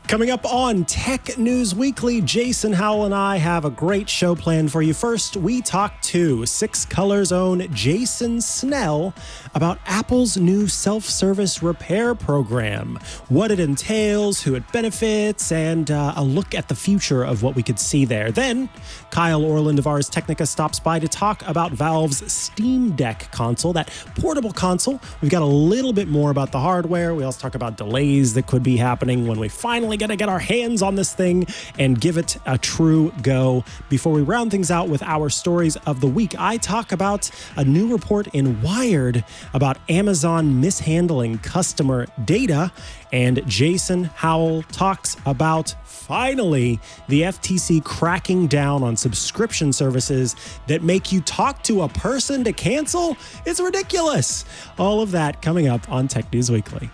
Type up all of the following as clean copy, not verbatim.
Coming up on Tech News Weekly, Jason Howell and I have a great show planned for you. First, we talk to Six Colors' own Jason Snell about Apple's new self-service repair program, what it entails, who it benefits, and a look at the future of what we could see there. Then, Kyle Orland of Ars Technica stops by to talk about Valve's Steam Deck console, that portable console. We've got a little bit more about the hardware. We also talk about delays that could be happening when we finally going to get our hands on this thing and give it a true go. Before we round things out with our stories of the week, I talk about a new report in Wired about Amazon mishandling customer data, and Jason Howell talks about, finally, the FTC cracking down on subscription services that make you talk to a person to cancel. It's ridiculous. All of that coming up on Tech News Weekly.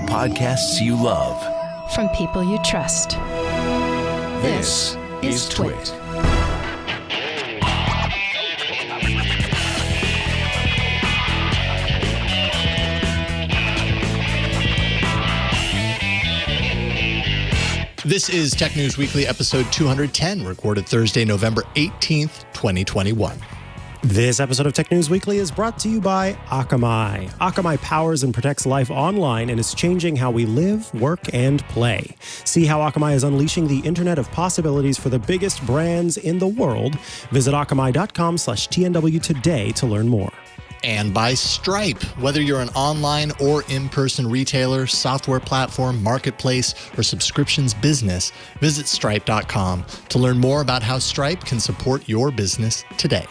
Podcasts you love from people you trust. This is TWiT. This is Tech News Weekly, episode 210, recorded Thursday, November 18th, 2021. This episode of Tech News Weekly is brought to you by Akamai. Akamai powers and protects life online and is changing how we live, work, and play. See how Akamai is unleashing the internet of possibilities for the biggest brands in the world. Visit akamai.com/TNW today to learn more. And by Stripe. Whether you're an online or in-person retailer, software platform, marketplace, or subscriptions business, visit stripe.com to learn more about how Stripe can support your business today.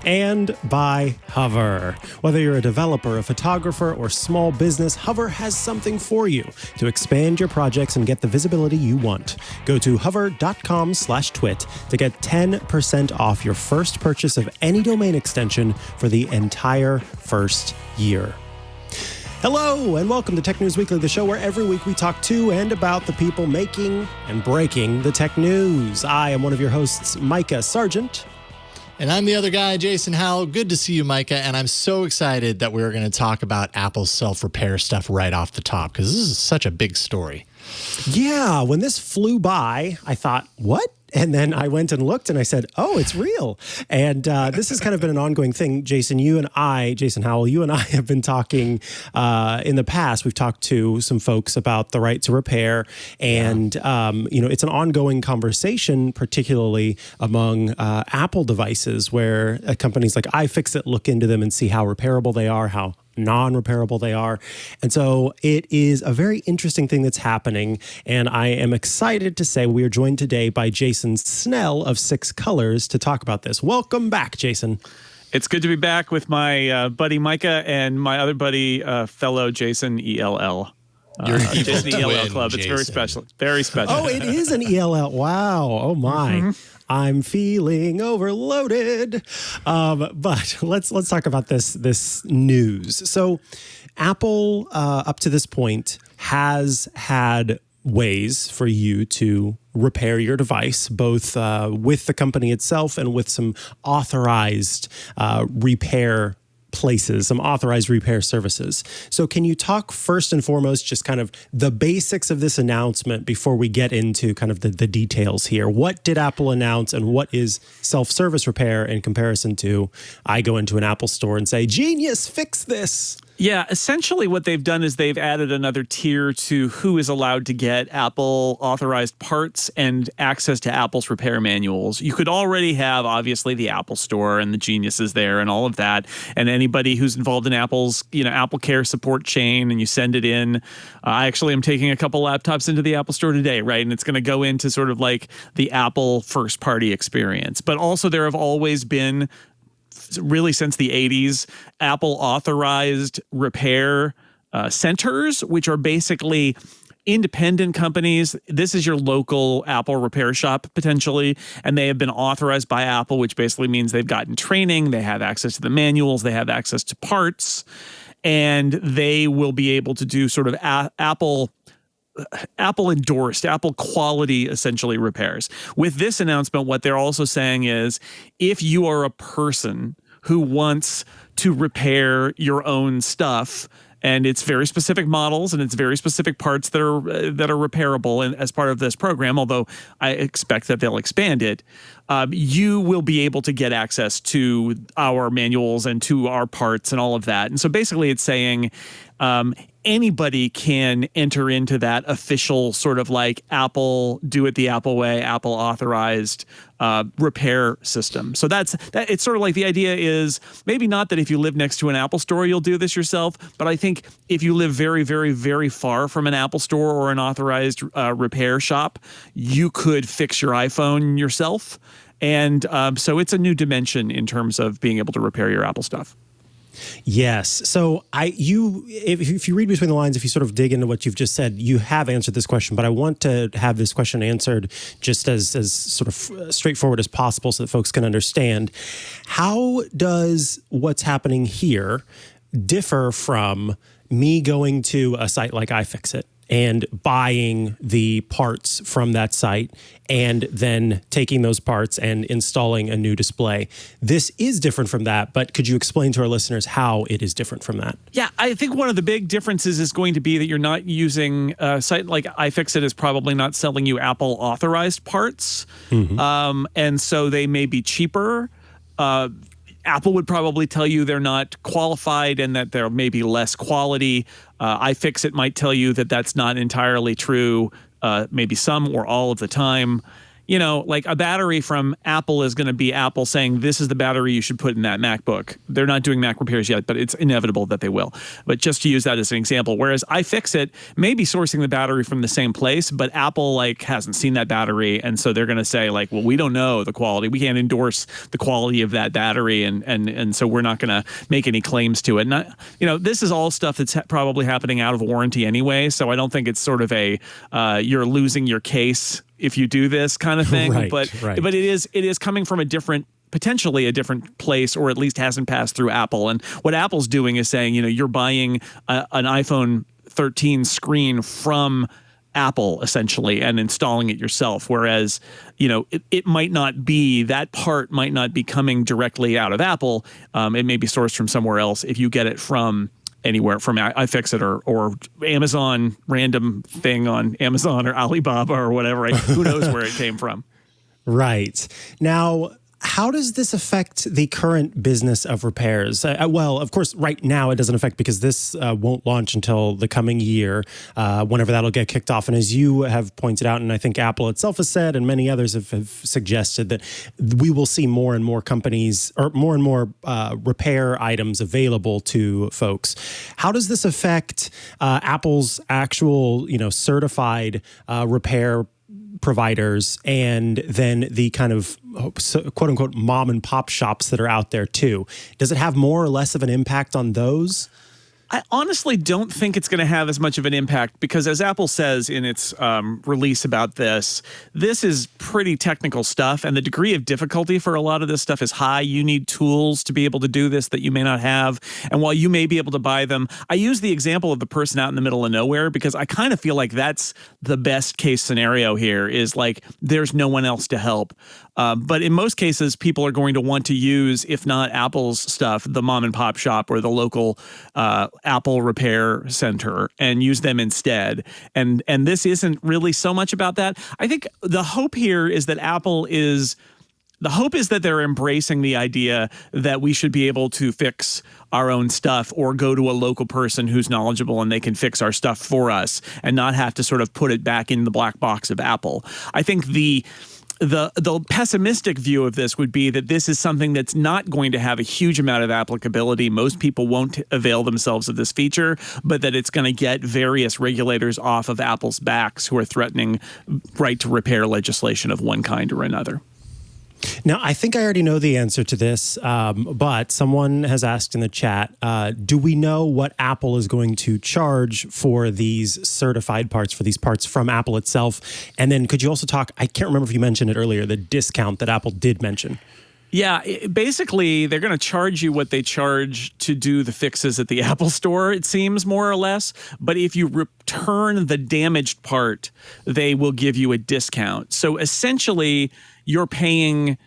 And by Hover. Whether you're a developer, a photographer, or small business, Hover has something for you to expand your projects and get the visibility you want. Go to hover.com/twit to get 10% off your first purchase of any domain extension for the entire first year. Hello, and welcome to Tech News Weekly, the show where every week we talk to and about the people making and breaking the tech news. I am one of your hosts, Mikah Sargent. And I'm the other guy, Jason Howell. Good to see you, Mikah. And I'm so excited that we're going to talk about Apple's self-repair stuff right off the top, because this is such a big story. Yeah, when this flew by, I thought, what? And then I went and looked and I said, oh, it's real. And this has kind of been an ongoing thing. Jason Howell, you and I have been talking in the past. We've talked to some folks about the right to repair. And, it's an ongoing conversation, particularly among Apple devices, where companies like iFixit look into them and see how repairable they are, how non-repairable they are. And so it is a very interesting thing that's happening. And I am excited to say we are joined today by Jason Snell of Six Colors to talk about this. Welcome back, Jason. It's good to be back with my buddy Mikah and my other buddy, fellow Jason ELL. Your Jason evil ELL twin, Club. Jason. It's very special. Very special. Oh, it is an ELL. Wow. Oh, my. Mm-hmm. I'm feeling overloaded. But let's talk about this news. So Apple, up to this point, has had ways for you to repair your device, both with the company itself and with some authorized repair places, some authorized repair services. So can you talk first and foremost just kind of the basics of this announcement before we get into kind of the details here? What did Apple announce and what is self-service repair in comparison to I go into an Apple store and say, genius, fix this? Yeah, essentially what they've done is they've added another tier to who is allowed to get Apple authorized parts and access to Apple's repair manuals. You could already have, obviously, the Apple Store and the geniuses there and all of that. And anybody who's involved in Apple's, Apple Care support chain, and you send it in. I actually am taking a couple laptops into the Apple Store today, right? And it's going to go into sort of like the Apple first party experience. But also there have always been, really since the 80s, Apple authorized repair centers, which are basically independent companies. This is your local Apple repair shop, potentially, and they have been authorized by Apple, which basically means they've gotten training, they have access to the manuals, they have access to parts, and they will be able to do sort of Apple endorsed, Apple quality, essentially, repairs. With this announcement, what they're also saying is, if you are a person who wants to repair your own stuff And it's very specific models and it's very specific parts that are repairable as part of this program, although I expect that they'll expand it. You will be able to get access to our manuals and to our parts and all of that. And so basically it's saying anybody can enter into that official sort of like Apple, do it the Apple way, Apple authorized repair system. So that it's sort of like the idea is maybe not that if you live next to an Apple store, you'll do this yourself. But I think if you live very, very, very far from an Apple store or an authorized repair shop, you could fix your iPhone yourself. And so it's a new dimension in terms of being able to repair your Apple stuff. Yes. So if you read between the lines, if you sort of dig into what you've just said, you have answered this question, but I want to have this question answered just as sort of straightforward as possible so that folks can understand. How does what's happening here differ from me going to a site like iFixit and buying the parts from that site and then taking those parts and installing a new display? This is different from that, but could you explain to our listeners how it is different from that? Yeah, I think one of the big differences is going to be that you're not using a site like iFixit is probably not selling you Apple authorized parts. Mm-hmm. And so they may be cheaper. Apple would probably tell you they're not qualified and that there may be less quality. iFixit might tell you that that's not entirely true, maybe some or all of the time. You know, like a battery from Apple is going to be Apple saying, this is the battery you should put in that MacBook. They're not doing Mac repairs yet, but it's inevitable that they will. But just to use that as an example, whereas iFixit may be sourcing the battery from the same place, but Apple hasn't seen that battery. And so they're going to say well, we don't know the quality. We can't endorse the quality of that battery. And so we're not going to make any claims to it. And this is all stuff that's probably happening out of warranty anyway. So I don't think it's sort of you're losing your case if you do this kind of thing. Right, but it is coming from potentially a different place, or at least hasn't passed through Apple. And what Apple's doing is saying, you're buying an iPhone 13 screen from Apple essentially and installing it yourself. Whereas, it might not be, that part might not be coming directly out of Apple. It may be sourced from somewhere else if you get it from anywhere, from iFixit or Amazon, random thing on Amazon or Alibaba or whatever. Who knows where it came from? Right. Now, how does this affect the current business of repairs? Well, of course, right now it doesn't affect because this won't launch until the coming year, whenever that'll get kicked off. And as you have pointed out, and I think Apple itself has said, and many others have suggested, that we will see more and more companies or more and more repair items available to folks. How does this affect Apple's actual, certified repair providers and then the kind of quote unquote mom and pop shops that are out there too? Does it have more or less of an impact on those? I honestly don't think it's going to have as much of an impact because, as Apple says in its release about this is pretty technical stuff, and the degree of difficulty for a lot of this stuff is high. You need tools to be able to do this that you may not have, and while you may be able to buy them, I use the example of the person out in the middle of nowhere because I kind of feel like that's the best case scenario here is there's no one else to help. But in most cases, people are going to want to use, if not Apple's stuff, the mom and pop shop or the local Apple repair center and use them instead. And this isn't really so much about that. I think the hope here is that the hope is that they're embracing the idea that we should be able to fix our own stuff or go to a local person who's knowledgeable and they can fix our stuff for us and not have to sort of put it back in the black box of Apple. I think the pessimistic view of this would be that this is something that's not going to have a huge amount of applicability. Most people won't avail themselves of this feature, but that it's going to get various regulators off of Apple's backs who are threatening right to repair legislation of one kind or another. Now, I think I already know the answer to this, but someone has asked in the chat, do we know what Apple is going to charge for these certified parts, for these parts from Apple itself? And then could you also talk, I can't remember if you mentioned it earlier, the discount that Apple did mention. Yeah, basically, they're going to charge you what they charge to do the fixes at the Apple Store, it seems, more or less. But if you return the damaged part, they will give you a discount. So essentially, you're paying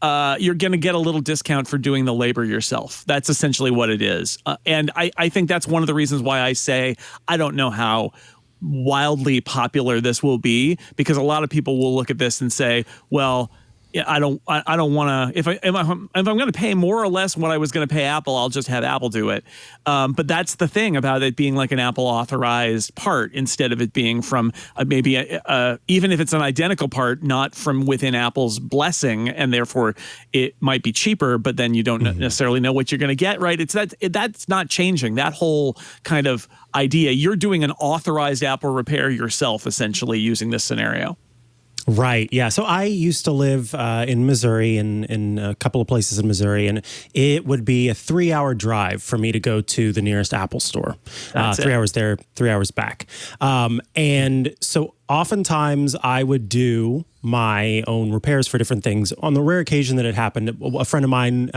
you're going to get a little discount for doing the labor yourself. That's essentially what it is. And I think that's one of the reasons why I say I don't know how wildly popular this will be, because a lot of people will look at this and say, well, yeah, I don't want to. If I'm going to pay more or less what I was going to pay Apple, I'll just have Apple do it. But that's the thing about it being like an Apple authorized part instead of it being from maybe even if it's an identical part, not from within Apple's blessing, and therefore it might be cheaper. But then you don't necessarily know what you're going to get. Right? That's not changing. That whole kind of idea. You're doing an authorized Apple repair yourself, essentially, using this scenario. Right. Yeah. So I used to live in Missouri, in a couple of places in Missouri, and it would be a 3-hour drive for me to go to the nearest Apple store. 3 hours there, 3 hours back. And so oftentimes I would do my own repairs for different things. On the rare occasion that it happened, a friend of mine,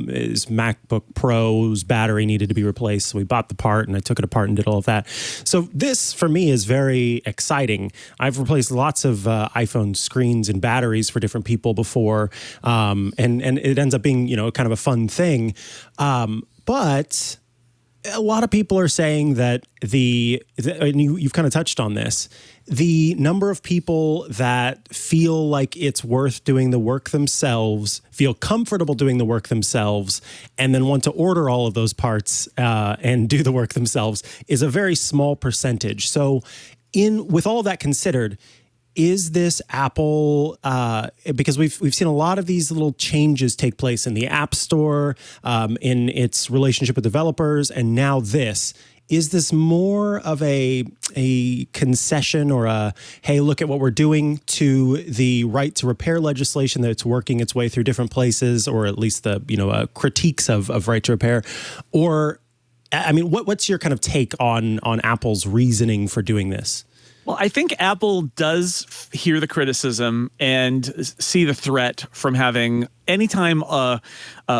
his MacBook Pro's battery needed to be replaced. So we bought the part and I took it apart and did all of that. So this for me is very exciting. I've replaced lots of iPhone screens and batteries for different people before. And it ends up being, kind of a fun thing. But a lot of people are saying that and you've kind of touched on this, the number of people that feel like it's worth doing the work themselves, feel comfortable doing the work themselves, and then want to order all of those parts and do the work themselves is a very small percentage. So with all of that considered, is this Apple, because we've seen a lot of these little changes take place in the App Store, in its relationship with developers, and now this. Is this more of a concession or a, hey, look at what we're doing to the right to repair legislation that's working its way through different places, or at least the, critiques of right to repair? Or, I mean, what's your kind of take on Apple's reasoning for doing this? Well, I think Apple does hear the criticism and see the threat from having anytime a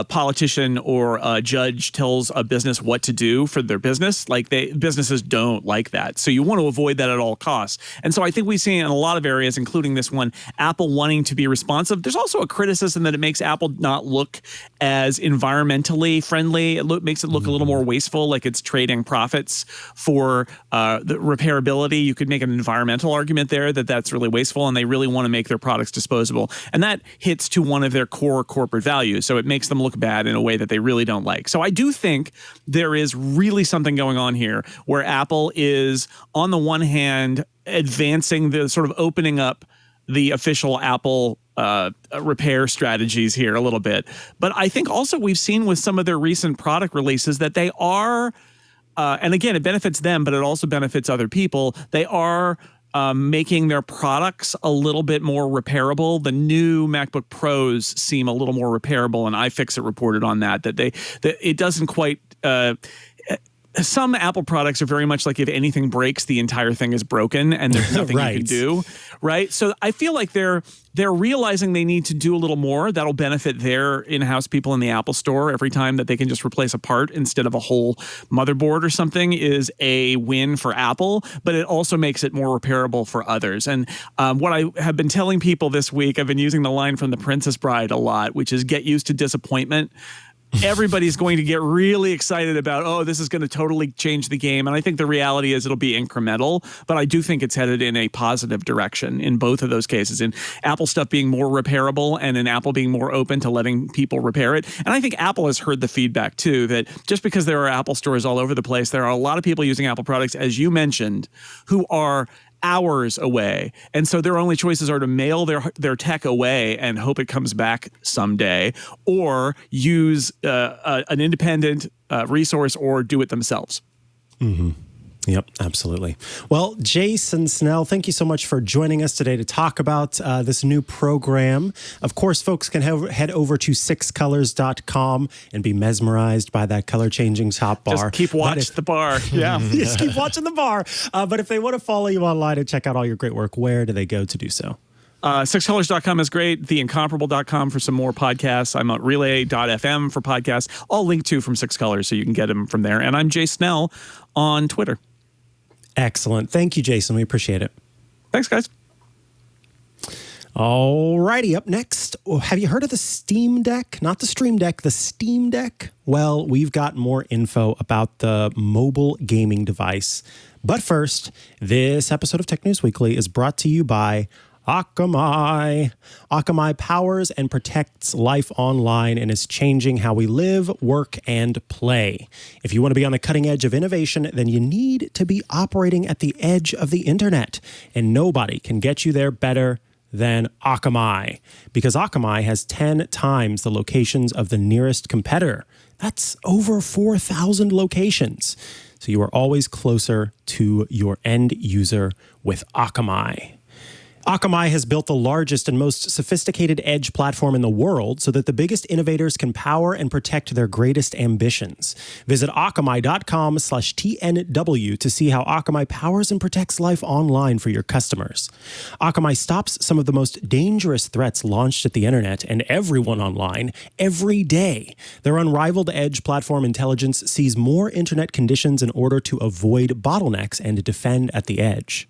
politician or a judge tells a business what to do for their business, businesses don't like that. So you want to avoid that at all costs. And so I think we see in a lot of areas, including this one, Apple wanting to be responsive. There's also a criticism that it makes Apple not look as environmentally friendly. It makes it look a little more wasteful, like it's trading profits for the repairability. You could make an environmental argument there that's really wasteful, and they really want to make their products disposable. And that hits to one of their core corporate values. So it makes them look bad in a way that they really don't like. So I do think there is really something going on here where Apple is, on the one hand, advancing the sort of opening up the official Apple repair strategies here a little bit. But I think also we've seen with some of their recent product releases that they are, and again, it benefits them, but it also benefits other people. They are making their products a little bit more repairable. The new MacBook Pros seem a little more repairable, and iFixit reported on that it doesn't quite. Some Apple products are very much like if anything breaks, the entire thing is broken, and there's nothing you can do. Right. So I feel like they're realizing they need to do a little more. That'll benefit their in-house people in the Apple Store. Every time that they can just replace a part instead of a whole motherboard or something is a win for Apple, but it also makes it more repairable for others. And what I have been telling people this week, I've been using the line from The Princess Bride a lot, which is get used to disappointment. Everybody's going to get really excited about, this is going to totally change the game. And I think the reality is it'll be incremental, but I do think it's headed in a positive direction in both of those cases, in Apple stuff being more repairable and in Apple being more open to letting people repair it. And I think Apple has heard the feedback too, that just because there are Apple stores all over the place, there are a lot of people using Apple products, as you mentioned, who are hours away. And so their only choices are to mail their tech away and hope it comes back someday, or use an independent resource, or do it themselves. Mm-hmm. Yep, absolutely. Well, Jason Snell, thank you so much for joining us today to talk about this new program. Of course, folks can head over to sixcolors.com and be mesmerized by that color-changing top bar. Just keep watching the bar. Yeah. Just keep watching the bar. But if they want to follow you online and check out all your great work, where do they go to do so? Sixcolors.com is great. Theincomparable.com for some more podcasts. I'm at relay.fm for podcasts. All linked to from Six Colors, so you can get them from there. And I'm Jay Snell on Twitter. Excellent. Thank you, Jason. We appreciate it. Thanks, guys. Alrighty, up next, have you heard of the Steam Deck? Not the Stream Deck, the Steam Deck? Well, we've got more info about the mobile gaming device. But first, this episode of Tech News Weekly is brought to you by Akamai. Akamai powers and protects life online and is changing how we live, work, and play. If you want to be on the cutting edge of innovation, then you need to be operating at the edge of the internet. And nobody can get you there better than Akamai, because Akamai has 10 times the locations of the nearest competitor. That's over 4,000 locations. So you are always closer to your end user with Akamai. Akamai has built the largest and most sophisticated edge platform in the world so that the biggest innovators can power and protect their greatest ambitions. Visit akamai.com/TNW to see how Akamai powers and protects life online for your customers. Akamai stops some of the most dangerous threats launched at the internet and everyone online every day. Their unrivaled edge platform intelligence sees more internet conditions in order to avoid bottlenecks and defend at the edge.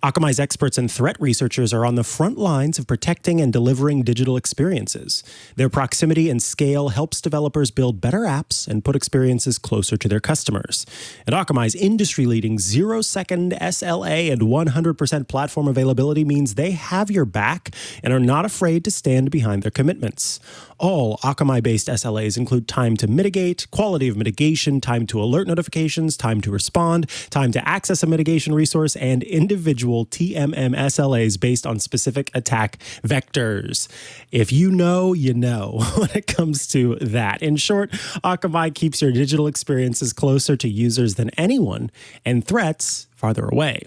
Akamai's experts and threat researchers are on the front lines of protecting and delivering digital experiences. Their proximity and scale helps developers build better apps and put experiences closer to their customers. And Akamai's industry-leading 0-second SLA and 100% platform availability means they have your back and are not afraid to stand behind their commitments. All Akamai-based SLAs include time to mitigate, quality of mitigation, time to alert notifications, time to respond, time to access a mitigation resource, and individual TMM SLAs based on specific attack vectors. If you know, you know when it comes to that. In short, Akamai keeps your digital experiences closer to users than anyone and threats farther away.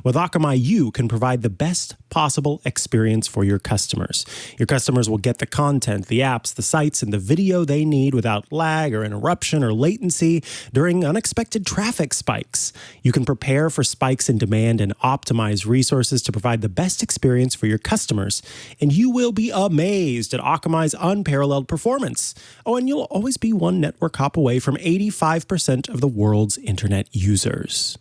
With Akamai, you can provide the best possible experience for your customers. Your customers will get the content, the apps, the sites, and the video they need without lag or interruption or latency during unexpected traffic spikes. You can prepare for spikes in demand and optimize resources to provide the best experience for your customers. And you will be amazed at Akamai's unparalleled performance. Oh, and you'll always be one network hop away from 85% of the world's internet users.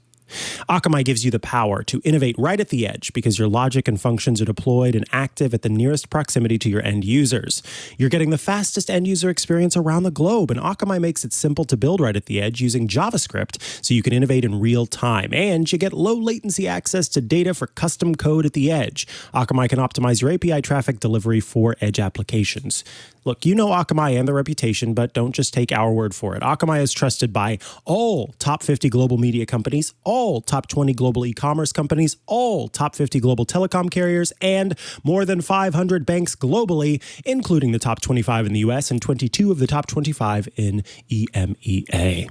Akamai gives you the power to innovate right at the edge because your logic and functions are deployed and active at the nearest proximity to your end users. You're getting the fastest end user experience around the globe, and Akamai makes it simple to build right at the edge using JavaScript so you can innovate in real time. And you get low latency access to data for custom code at the edge. Akamai can optimize your API traffic delivery for edge applications. Look, you know Akamai and their reputation, but don't just take our word for it. Akamai is trusted by all top 50 global media companies, all top 20 global e-commerce companies, all top 50 global telecom carriers, and more than 500 banks globally, including the top 25 in the US and 22 of the top 25 in EMEA.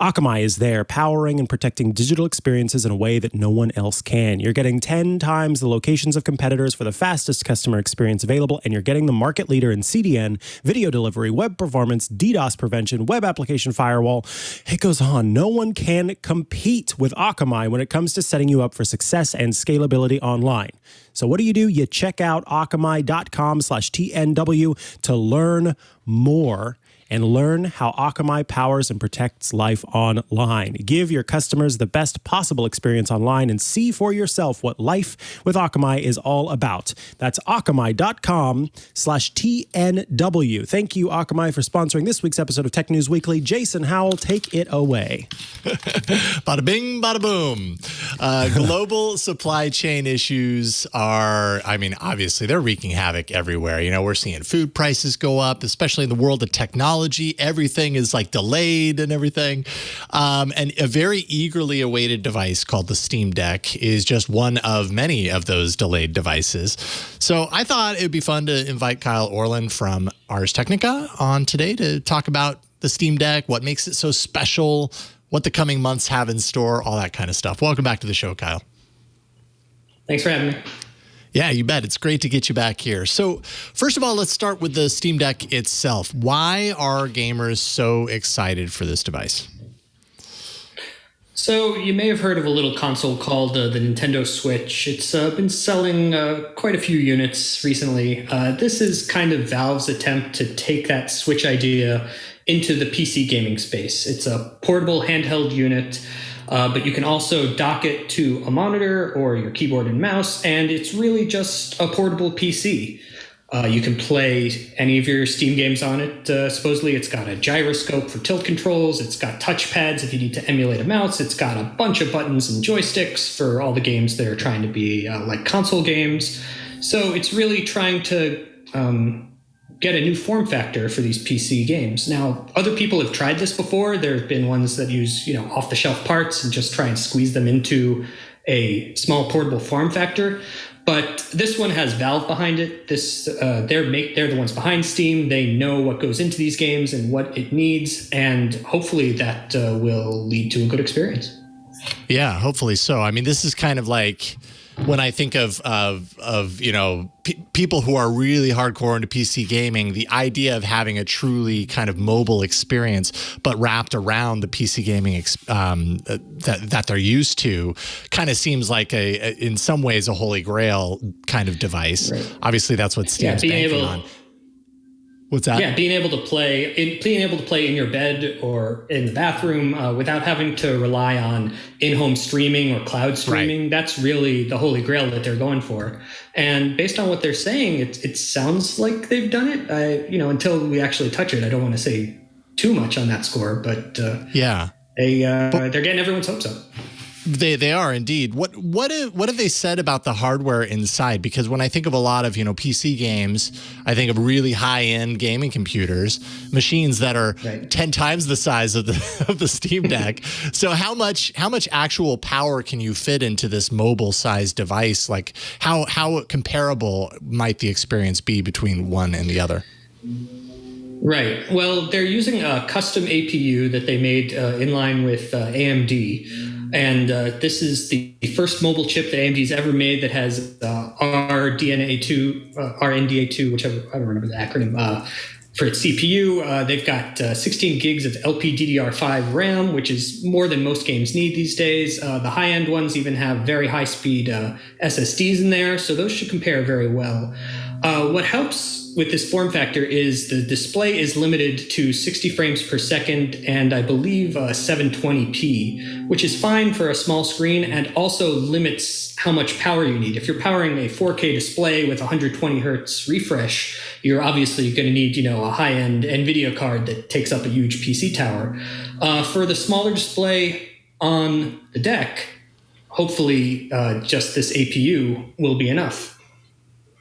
Akamai is there powering and protecting digital experiences in a way that no one else can. You're getting 10 times the locations of competitors for the fastest customer experience available, and you're getting the market leader in CDN, video delivery, web performance, DDoS prevention, web application firewall. It goes on. No one can compete with Akamai when it comes to setting you up for success and scalability online. So what do? You check out akamai.com/TNW to learn more and learn how Akamai powers and protects life online. Give your customers the best possible experience online and see for yourself what life with Akamai is all about. That's akamai.com/TNW. Thank you, Akamai, for sponsoring this week's episode of Tech News Weekly. Jason Howell, take it away. Bada bing, bada boom. Global supply chain issues are, obviously they're wreaking havoc everywhere. You know, we're seeing food prices go up, especially in the world of technology. Everything is like delayed and everything. And a very eagerly awaited device called the Steam Deck is just one of many of those delayed devices. So I thought it would be fun to invite Kyle Orland from Ars Technica on today to talk about the Steam Deck, what makes it so special, what the coming months have in store, all that kind of stuff. Welcome back to the show, Kyle. Thanks for having me. Yeah, you bet. It's great to get you back here. So first of all, let's start with the Steam Deck itself. Why are gamers so excited for this device? So you may have heard of a little console called the Nintendo Switch. It's been selling quite a few units recently. This is kind of Valve's attempt to take that Switch idea into the PC gaming space. It's a portable handheld unit But you can also dock it to a monitor or your keyboard and mouse, and it's really just a portable PC. You can play any of your Steam games on it. Supposedly, it's got a gyroscope for tilt controls. It's got touchpads if you need to emulate a mouse. It's got a bunch of buttons and joysticks for all the games that are trying to be like console games. So it's really trying to get a new form factor for these PC games. Now, other people have tried this before. There have been ones that use, off-the-shelf parts and just try and squeeze them into a small portable form factor. But this one has Valve behind it. They're the ones behind Steam. They know what goes into these games and what it needs, and hopefully that will lead to a good experience. Yeah, hopefully so. I mean, this is kind of like when I think of people who are really hardcore into PC gaming, the idea of having a truly kind of mobile experience, but wrapped around the PC gaming that they're used to, kind of seems like in some ways a holy grail kind of device. Right. Obviously, that's what Steam's banking on. What's that? Yeah, being able to play in your bed or in the bathroom without having to rely on in-home streaming or cloud streaming. Right. That's really the holy grail that they're going for. And based on what they're saying, it sounds like they've done it. Until we actually touch it, I don't want to say too much on that score. But they're getting everyone's hopes up. They are indeed. What have they said about the hardware inside? Because when I think of a lot of PC games, I think of really high-end gaming computers, machines that are 10 times the size of the Steam Deck. So how much actual power can you fit into this mobile-sized device? Like how comparable might the experience be between one and the other? Right. Well, they're using a custom APU that they made in line with AMD. And this is the first mobile chip that AMD's ever made that has RNDA2, whichever, I don't remember the acronym, for its CPU. They've got 16 gigs of LPDDR5 RAM, which is more than most games need these days. The high-end ones even have very high-speed SSDs in there, so those should compare very well. What helps with this form factor is the display is limited to 60 frames per second and I believe 720p, which is fine for a small screen and also limits how much power you need. If you're powering a 4K display with 120 hertz refresh, you're obviously going to need, a high-end NVIDIA card that takes up a huge PC tower. For the smaller display on the deck, hopefully just this APU will be enough.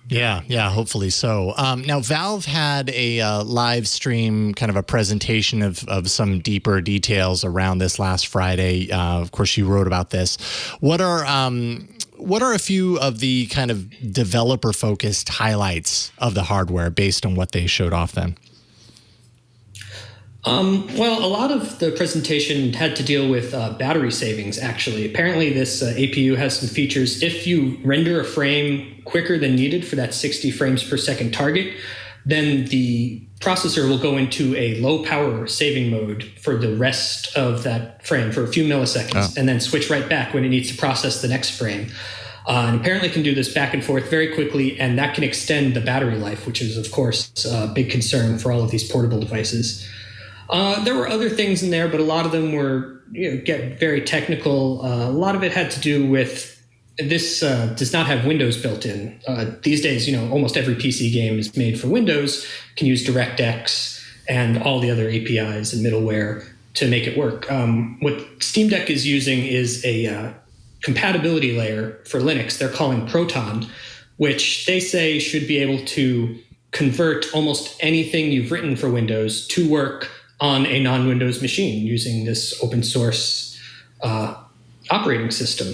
Yeah, hopefully so. Now, Valve had a live stream, kind of a presentation of some deeper details around this last Friday. Of course, you wrote about this. What are a few of the kind of developer-focused highlights of the hardware based on what they showed off then? Well, a lot of the presentation had to deal with battery savings, actually. Apparently, this APU has some features. If you render a frame quicker than needed for that 60 frames per second target, then the processor will go into a low power saving mode for the rest of that frame for a few milliseconds, and then switch right back when it needs to process the next frame. And apparently can do this back and forth very quickly, and that can extend the battery life, which is, of course, a big concern for all of these portable devices. There were other things in there, but a lot of them were get very technical. A lot of it had to do with this does not have Windows built in. These days, almost every PC game is made for Windows, can use DirectX and all the other APIs and middleware to make it work. What Steam Deck is using is a compatibility layer for Linux they're calling Proton, which they say should be able to convert almost anything you've written for Windows to work on a non-Windows machine using this open source operating system.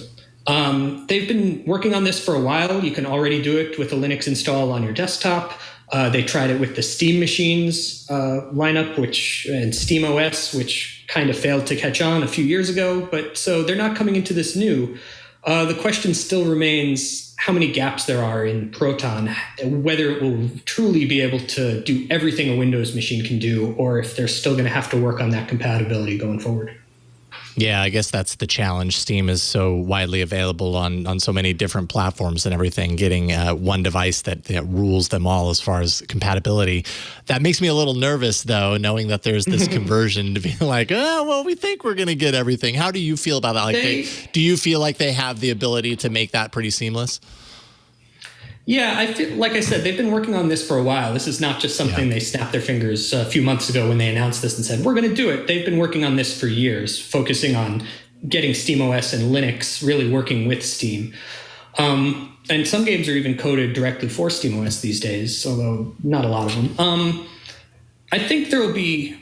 They've been working on this for a while. You can already do it with a Linux install on your desktop. They tried it with the Steam machines lineup, and SteamOS, which kind of failed to catch on a few years ago. But so they're not coming into this new. The question still remains how many gaps there are in Proton, whether it will truly be able to do everything a Windows machine can do, or if they're still going to have to work on that compatibility going forward. Yeah, I guess that's the challenge. Steam is so widely available on so many different platforms and everything. Getting one device that rules them all as far as compatibility. That makes me a little nervous, though, knowing that there's this conversion to be like, oh, well, we think we're going to get everything. How do you feel about that? Like, do you feel like they have the ability to make that pretty seamless? Yeah, I feel like I said, they've been working on this for a while. This is not just something they snapped their fingers a few months ago when they announced this and said, we're going to do it. They've been working on this for years, focusing on getting SteamOS and Linux really working with Steam. And some games are even coded directly for SteamOS these days, although not a lot of them. I think there will be,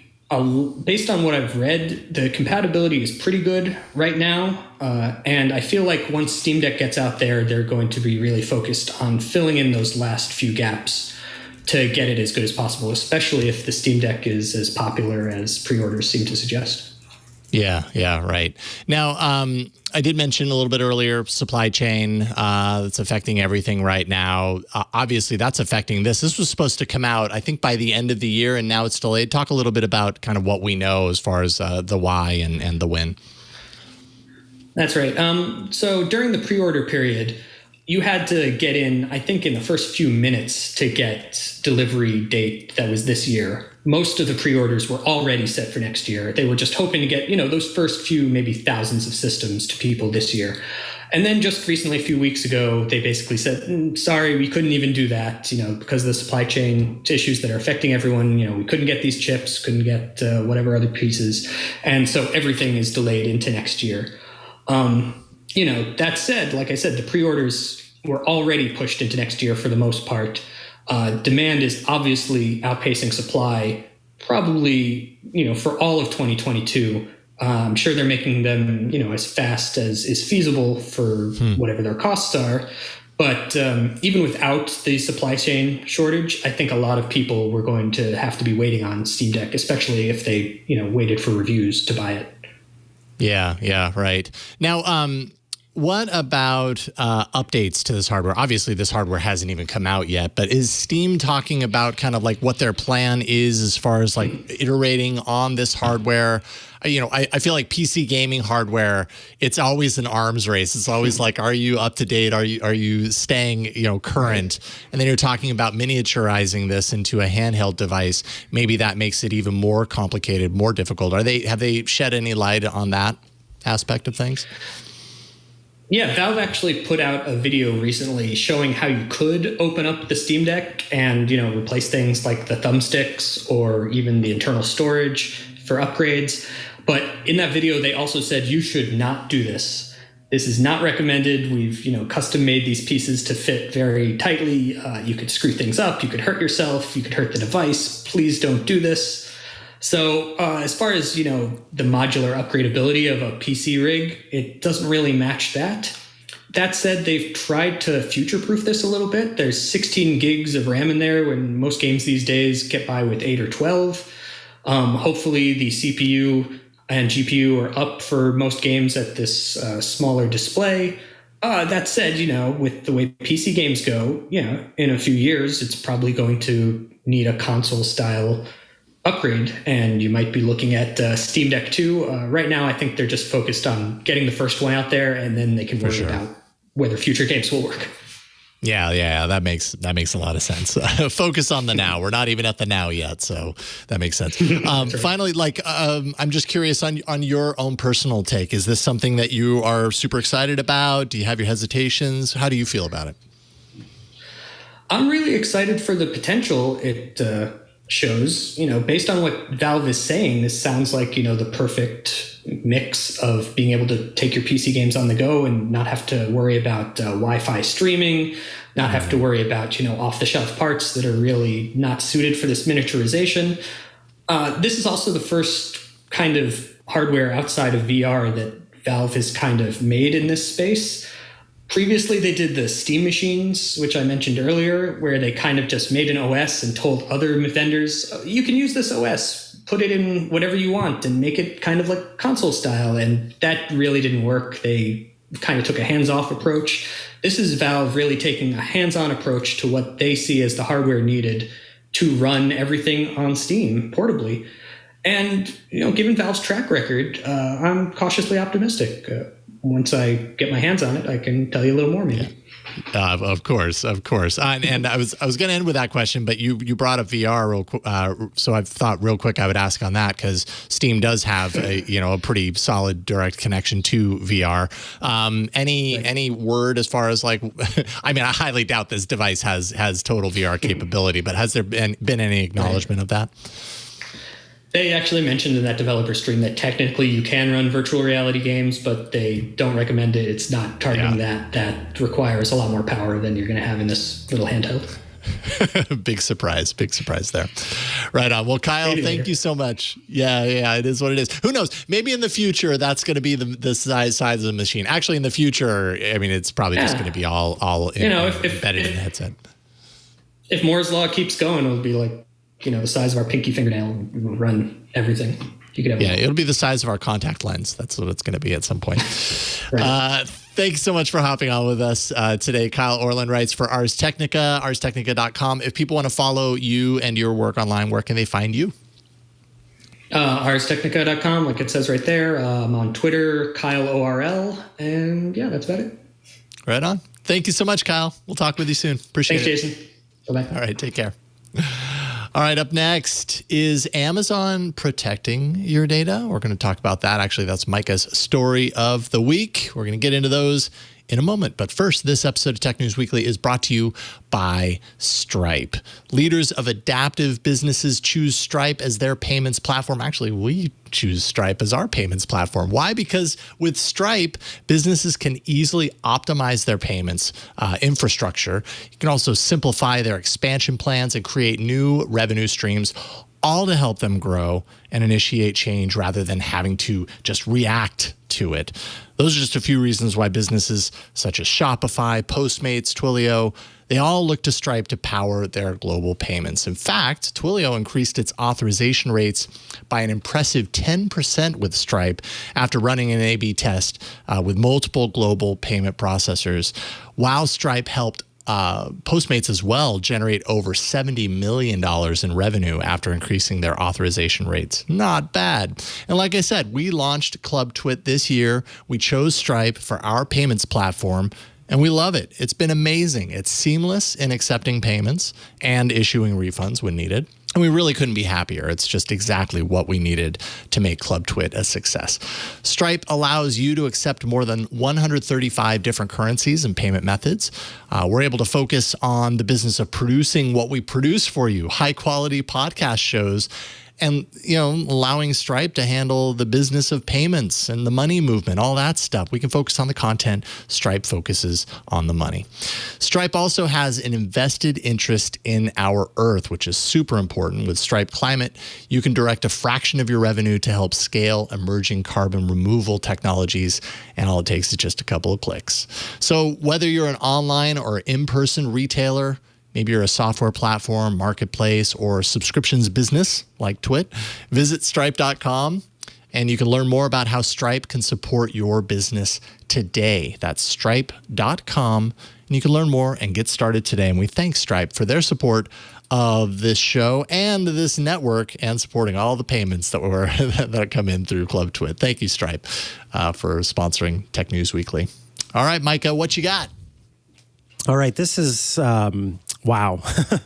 based on what I've read, the compatibility is pretty good right now. And I feel like once Steam Deck gets out there, they're going to be really focused on filling in those last few gaps to get it as good as possible, especially if the Steam Deck is as popular as pre-orders seem to suggest. Yeah, right. Now, I did mention a little bit earlier, supply chain that's affecting everything right now. Obviously, that's affecting this. This was supposed to come out, I think, by the end of the year, and now it's delayed. Talk a little bit about kind of what we know as far as the why and the when. That's right. So during the pre-order period, you had to get in, I think, in the first few minutes to get delivery date that was this year. Most of the pre-orders were already set for next year. They were just hoping to get, those first few, maybe thousands of systems to people this year. And then just recently, a few weeks ago, they basically said, sorry, we couldn't even do that, because of the supply chain issues that are affecting everyone. We couldn't get these chips, couldn't get whatever other pieces. And so everything is delayed into next year. That said, like I said, the pre-orders were already pushed into next year for the most part. Demand is obviously outpacing supply, probably, for all of 2022. I'm sure they're making them, as fast as is feasible for whatever their costs are. But even without the supply chain shortage, I think a lot of people were going to have to be waiting on Steam Deck, especially if they, waited for reviews to buy it. Yeah, right. Now, what about updates to this hardware? Obviously, this hardware hasn't even come out yet, but is Steam talking about kind of like what their plan is as far as like iterating on this hardware? I feel like PC gaming hardware, it's always an arms race. It's always like, are you up to date? Are you staying, current? And then you're talking about miniaturizing this into a handheld device. Maybe that makes it even more complicated, more difficult. Have they shed any light on that aspect of things? Yeah, Valve actually put out a video recently showing how you could open up the Steam Deck and, replace things like the thumbsticks or even the internal storage for upgrades. But in that video, they also said you should not do this. This is not recommended. We've, custom made these pieces to fit very tightly. You could screw things up. You could hurt yourself. You could hurt the device. Please don't do this. So as far as, the modular upgradability of a PC rig, it doesn't really match that. That said, they've tried to future-proof this a little bit. There's 16 gigs of RAM in there when most games these days get by with 8 or 12. Hopefully the CPU and GPU are up for most games at this smaller display. That said, with the way PC games go, in a few years, it's probably going to need a console-style upgrade, and you might be looking at Steam Deck 2. Right now, I think they're just focused on getting the first one out there, and then they can worry about whether future games will work. Yeah, that makes a lot of sense. Focus on the now. We're not even at the now yet, so that makes sense. Finally, I'm just curious on your own personal take. Is this something that you are super excited about? Do you have your hesitations? How do you feel about it? I'm really excited for the potential it shows. Based on what Valve is saying, this sounds like, the perfect mix of being able to take your PC games on the go and not have to worry about Wi-Fi streaming, not have to worry about, off-the-shelf parts that are really not suited for this miniaturization. This is also the first kind of hardware outside of VR that Valve has kind of made in this space. Previously, they did the Steam machines, which I mentioned earlier, where they kind of just made an OS and told other vendors, you can use this OS, put it in whatever you want and make it kind of like console style. And that really didn't work. They kind of took a hands-off approach. This is Valve really taking a hands-on approach to what they see as the hardware needed to run everything on Steam portably. And, given Valve's track record, I'm cautiously optimistic. Once I get my hands on it, I can tell you a little more, maybe. Of course. And I was going to end with that question, but you brought up VR so I thought real quick I would ask on that, because Steam does have a pretty solid direct connection to VR. Any word as far as I highly doubt this device has total VR capability, but has there been any acknowledgement of that? They actually mentioned in that developer stream that technically you can run virtual reality games, but they don't recommend it. It's not targeting that. That requires a lot more power than you're going to have in this little handheld. Big surprise there. Right on. Well, Kyle, thank you so much. Yeah, it is what it is. Who knows? Maybe in the future, that's going to be the size of the machine. Actually, in the future, it's probably just going to be all embedded in the headset. If Moore's Law keeps going, it'll be like, the size of our pinky fingernail will run everything. You could have it'll be the size of our contact lens. That's what it's going to be at some point. Right. Thanks so much for hopping on with us today. Kyle Orland writes for Ars Technica, arstechnica.com. If people want to follow you and your work online, where can they find you? Arstechnica.com, like it says right there. I'm on Twitter, Kyle ORL, and that's about it. Right on. Thank you so much, Kyle. We'll talk with you soon. Appreciate Thanks, it. Jason. Bye-bye. All right, take care. All right, up next, is Amazon protecting your data? We're going to talk about that. Actually, that's Mikah's story of the week. We're going to get into those in a moment. But first, this episode of Tech News Weekly is brought to you by Stripe. Leaders of adaptive businesses choose Stripe as their payments platform. Actually, we choose Stripe as our payments platform. Why? Because with Stripe, businesses can easily optimize their payments infrastructure. You can also simplify their expansion plans and create new revenue streams, all to help them grow and initiate change rather than having to just react to it. Those are just a few reasons why businesses such as Shopify, Postmates, Twilio, they all look to Stripe to power their global payments. In fact, Twilio increased its authorization rates by an impressive 10% with Stripe after running an A/B test with multiple global payment processors, while Stripe helped Postmates as well generate over $70 million in revenue after increasing their authorization rates. Not bad. And like I said, we launched Club TWiT this year. We chose Stripe for our payments platform, and we love it. It's been amazing. It's seamless in accepting payments and issuing refunds when needed. And we really couldn't be happier. It's just exactly what we needed to make Club TWiT a success. Stripe allows you to accept more than 135 different currencies and payment methods. We're able to focus on the business of producing what we produce for you, high-quality podcast shows, and, allowing Stripe to handle the business of payments and the money movement, all that stuff. We can focus on the content. Stripe focuses on the money. Stripe also has an invested interest in our Earth, which is super important. With Stripe Climate, you can direct a fraction of your revenue to help scale emerging carbon removal technologies, and all it takes is just a couple of clicks. So whether you're an online or in-person retailer, maybe you're a software platform, marketplace, or subscriptions business like TWiT, visit stripe.com and you can learn more about how Stripe can support your business today. That's stripe.com, and you can learn more and get started today. And we thank Stripe for their support of this show and this network and supporting all the payments that come in through Club TWiT. Thank you, Stripe, for sponsoring Tech News Weekly. All right, Mikah, what you got? All right, this is wow.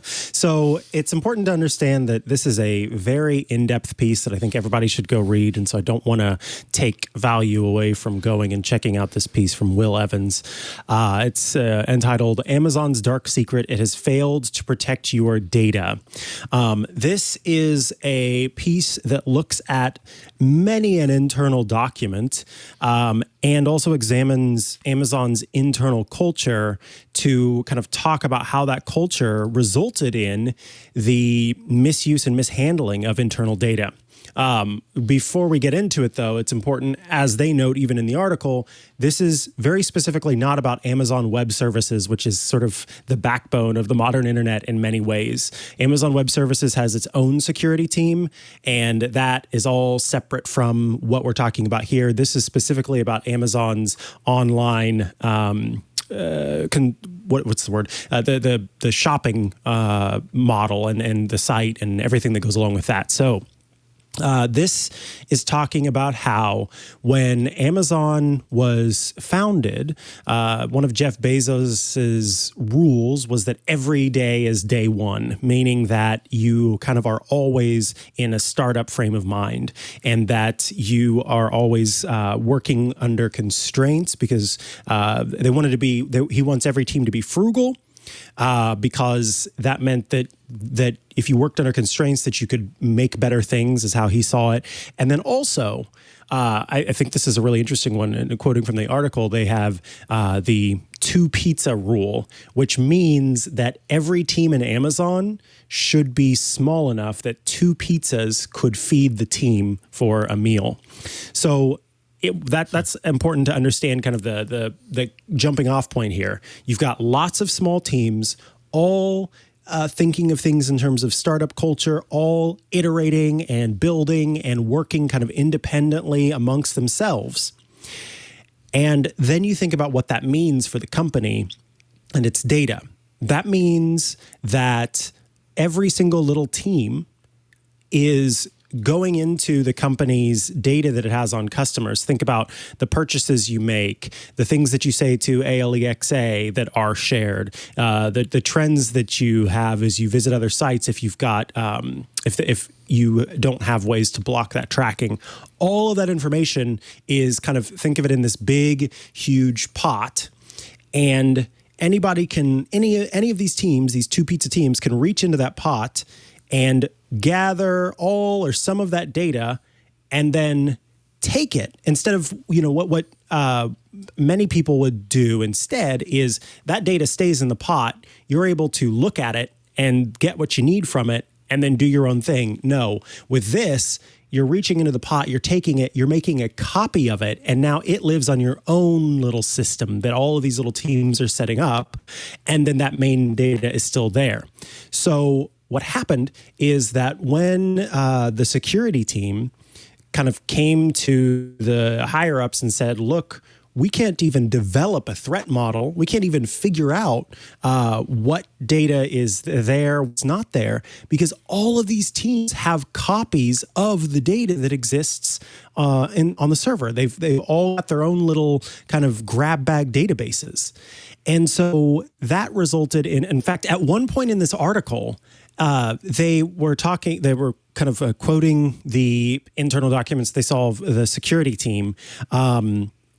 So it's important to understand that this is a very in-depth piece that I think everybody should go read. And so I don't want to take value away from going and checking out this piece from Will Evans. It's entitled Amazon's Dark Secret. It has failed to protect your data. This is a piece that looks at many an internal document and also examines Amazon's internal culture to kind of talk about how that culture resulted in the misuse and mishandling of internal data. Before we get into it, though, it's important, as they note even in the article, this is very specifically not about Amazon Web Services, which is sort of the backbone of the modern internet in many ways. Amazon Web Services has its own security team, and that is all separate from what we're talking about here. This is specifically about Amazon's online what's the word? The shopping model and the site and everything that goes along with that. So This is talking about how when Amazon was founded, one of Jeff Bezos's rules was that every day is day one, meaning that you kind of are always in a startup frame of mind and that you are always working under constraints because he wants every team to be frugal. Because that meant that if you worked under constraints, that you could make better things, is how he saw it. And then also, I think this is a really interesting one. And quoting from the article, they have the 2 pizza rule, which means that every team in Amazon should be small enough that 2 pizzas could feed the team for a meal. So that's important to understand kind of the jumping off point here. You've got lots of small teams, all thinking of things in terms of startup culture, all iterating and building and working kind of independently amongst themselves. And then you think about what that means for the company and its data. That means that every single little team is going into the company's data that it has on customers. Think about the purchases you make, the things that you say to Alexa that are shared, the trends that you have as you visit other sites. If you've got, if you don't have ways to block that tracking, all of that information is kind of, think of it in this big, huge pot, and anybody can, any of these teams, these 2 pizza teams, can reach into that pot and gather all or some of that data and then take it instead of, what many people would do instead is that data stays in the pot. You're able to look at it and get what you need from it and then do your own thing. No, with this, you're reaching into the pot, you're taking it, you're making a copy of it, and now it lives on your own little system that all of these little teams are setting up, and then that main data is still there. So what happened is that when the security team kind of came to the higher ups and said, look, we can't even develop a threat model. We can't even figure out what data is there, what's not there, because all of these teams have copies of the data that exists on the server. They've all got their own little kind of grab bag databases. And so that resulted in fact, at one point in this article, they were kind of quoting the internal documents they saw of the security team.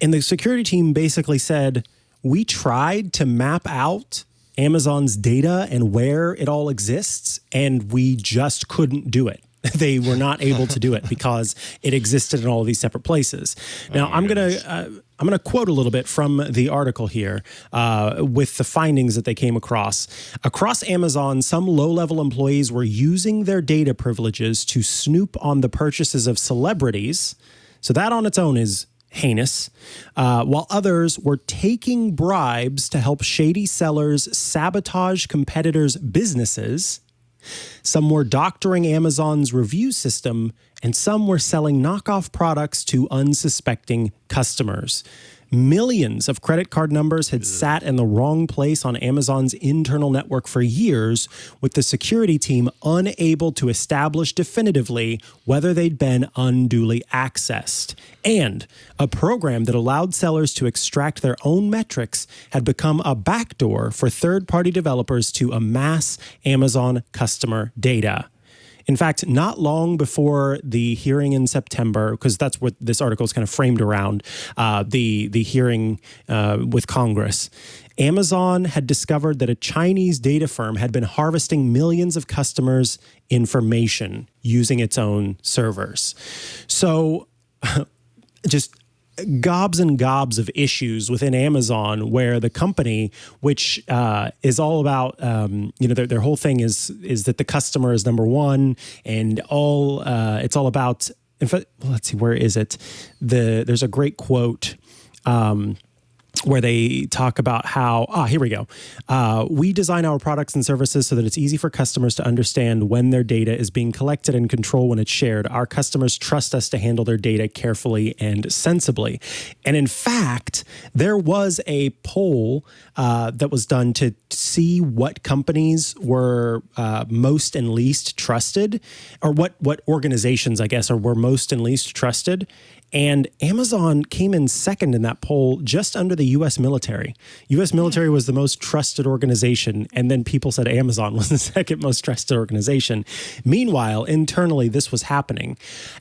And the security team basically said, we tried to map out Amazon's data and where it all exists, and we just couldn't do it. They were not able to do it because it existed in all of these separate places. Now, I'm gonna quote a little bit from the article here with the findings that they came across. Across Amazon, some low-level employees were using their data privileges to snoop on the purchases of celebrities. So that on its own is heinous, while others were taking bribes to help shady sellers sabotage competitors' businesses. Some were doctoring Amazon's review system, and some were selling knockoff products to unsuspecting customers. Millions of credit card numbers had sat in the wrong place on Amazon's internal network for years, with the security team unable to establish definitively whether they'd been unduly accessed. And a program that allowed sellers to extract their own metrics had become a backdoor for third-party developers to amass Amazon customer data. In fact, not long before the hearing in September, because that's what this article is kind of framed around, the hearing with Congress, Amazon had discovered that a Chinese data firm had been harvesting millions of customers' information using its own servers. So just gobs and gobs of issues within Amazon where the company, which is all about, their whole thing is that the customer is number one, and it's all about, in fact, let's see, where is it? There's a great quote where they talk about how, here we go. We design our products and services so that it's easy for customers to understand when their data is being collected and control when it's shared. Our customers trust us to handle their data carefully and sensibly. And in fact, there was a poll that was done to see what companies were most and least trusted, or what organizations, I guess, were most and least trusted. And Amazon came in second in that poll, just under the U.S. military. U.S. military was the most trusted organization, and then people said Amazon was the second most trusted organization. Meanwhile, internally, this was happening.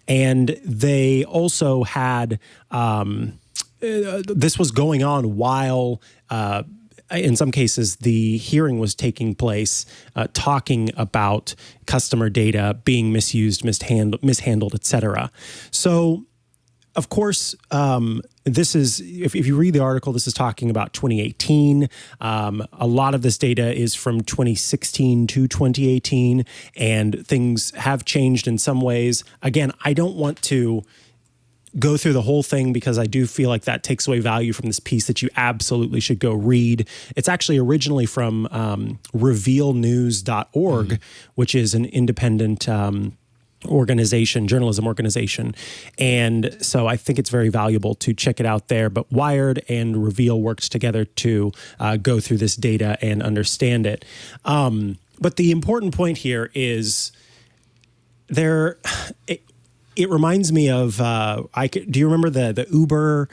And they also had, this was going on while, in some cases, the hearing was taking place, talking about customer data being misused, mishandled, et cetera. So, of course, this is, if you read the article, this is talking about 2018. A lot of this data is from 2016 to 2018, and things have changed in some ways. Again, I don't want to go through the whole thing because I do feel like that takes away value from this piece that you absolutely should go read. It's actually originally from revealnews.org, which is an independent journalism organization. And so I think it's very valuable to check it out there. But Wired and Reveal worked together to go through this data and understand it. But the important point here is it reminds me of, do you remember the Uber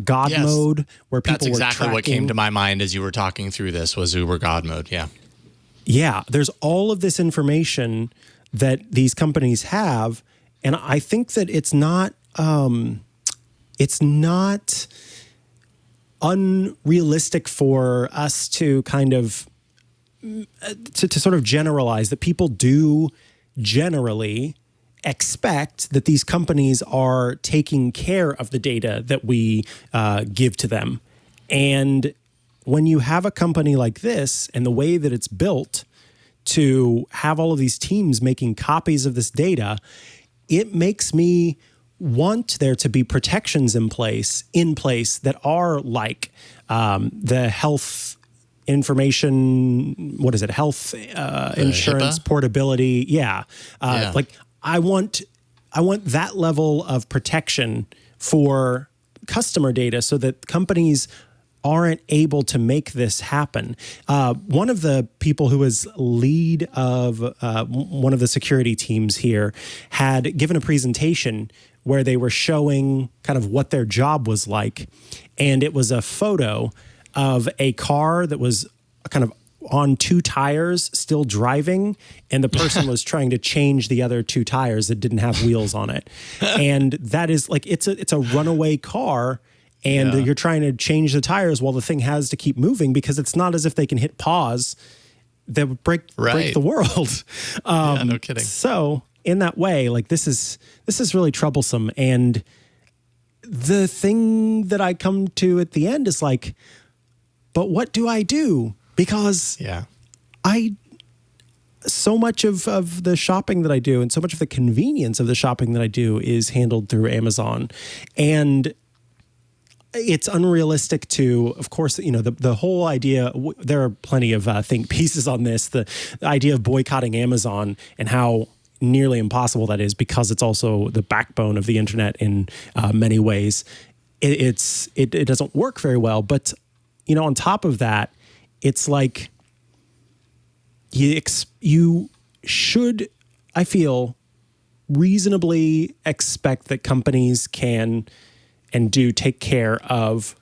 God mode where people were tracking? That's exactly what came to my mind as you were talking through this, was Uber God mode. Yeah. Yeah. There's all of this information that these companies have, and I think that it's not unrealistic for us to kind of to sort of generalize that people do generally expect that these companies are taking care of the data that we give to them. And when you have a company like this and the way that it's built to have all of these teams making copies of this data, it makes me want there to be protections in place that are like the health information, health insurance HIPAA? Portability. Like I want that level of protection for customer data so that companies aren't able to make this happen. One of the people who was lead of one of the security teams here had given a presentation where they were showing kind of what their job was like. And it was a photo of a car that was kind of on two tires still driving, and the person was trying to change the other two tires that didn't have wheels on it. And that is like, it's a runaway car, and you're trying to change the tires while the thing has to keep moving, because it's not as if they can hit pause. That would break the world. No kidding. So in that way, like this is really troublesome. And the thing that I come to at the end is like, but what do I do? Because so much of the shopping that I do and so much of the convenience of the shopping that I do is handled through Amazon. And it's unrealistic to, of course, the whole idea, there are plenty of think pieces on this, the idea of boycotting Amazon and how nearly impossible that is, because it's also the backbone of the internet in many ways. It doesn't work very well. But, on top of that, it's like you should, I feel, reasonably expect that companies can and do take care of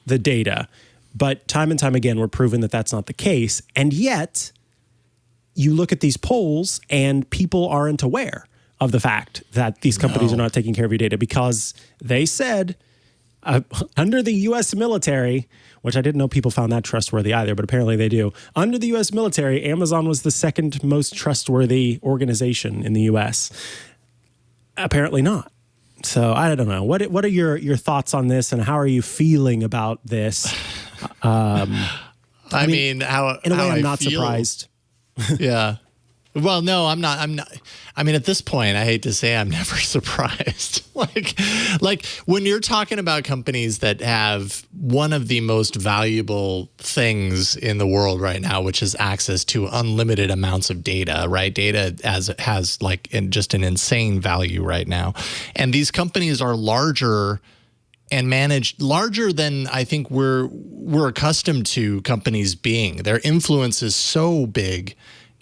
the data. But time and time again, we're proven that that's not the case. And yet, you look at these polls and people aren't aware of the fact that these companies are not taking care of your data, because they said under the U.S. military, which I didn't know people found that trustworthy either, but apparently they do. Under the U.S. military, Amazon was the second most trustworthy organization in the U.S. Apparently not. So I don't know. What are your thoughts on this, and how are you feeling about this? I mean, how in a way, how I'm I not feel, surprised. Yeah. Well, no, I'm not. I mean, at this point, I hate to say I'm never surprised. like when you're talking about companies that have one of the most valuable things in the world right now, which is access to unlimited amounts of data, right? Data has like just an insane value right now. And these companies are larger and managed larger than I think we're accustomed to companies being. Their influence is so big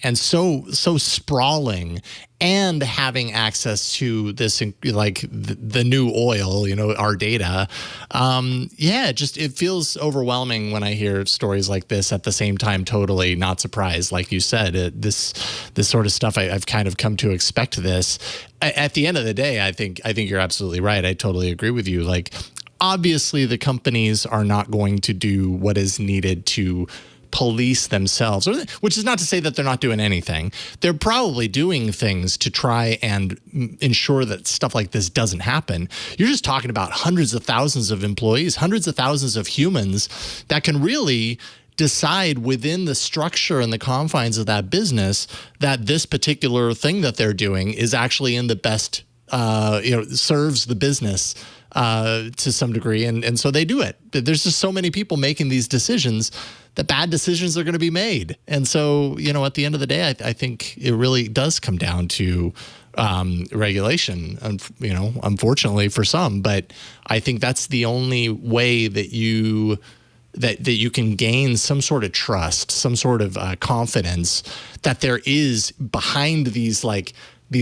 and so sprawling, and having access to this, like the new oil, our data. It feels overwhelming when I hear stories like this. At the same time, totally not surprised. Like you said, this sort of stuff, I've kind of come to expect this. At the end of the day, I think you're absolutely right. I totally agree with you. Like, obviously, the companies are not going to do what is needed to police themselves, which is not to say that they're not doing anything. They're probably doing things to try and ensure that stuff like this doesn't happen. You're just talking about hundreds of thousands of employees, hundreds of thousands of humans that can really decide within the structure and the confines of that business that this particular thing that they're doing is actually in the best, serves the business to some degree. And so they do it. There's just so many people making these decisions that bad decisions are going to be made. And so, at the end of the day, I think it really does come down to regulation, unfortunately for some. But I think that's the only way that you can gain some sort of trust, some sort of confidence that there is behind these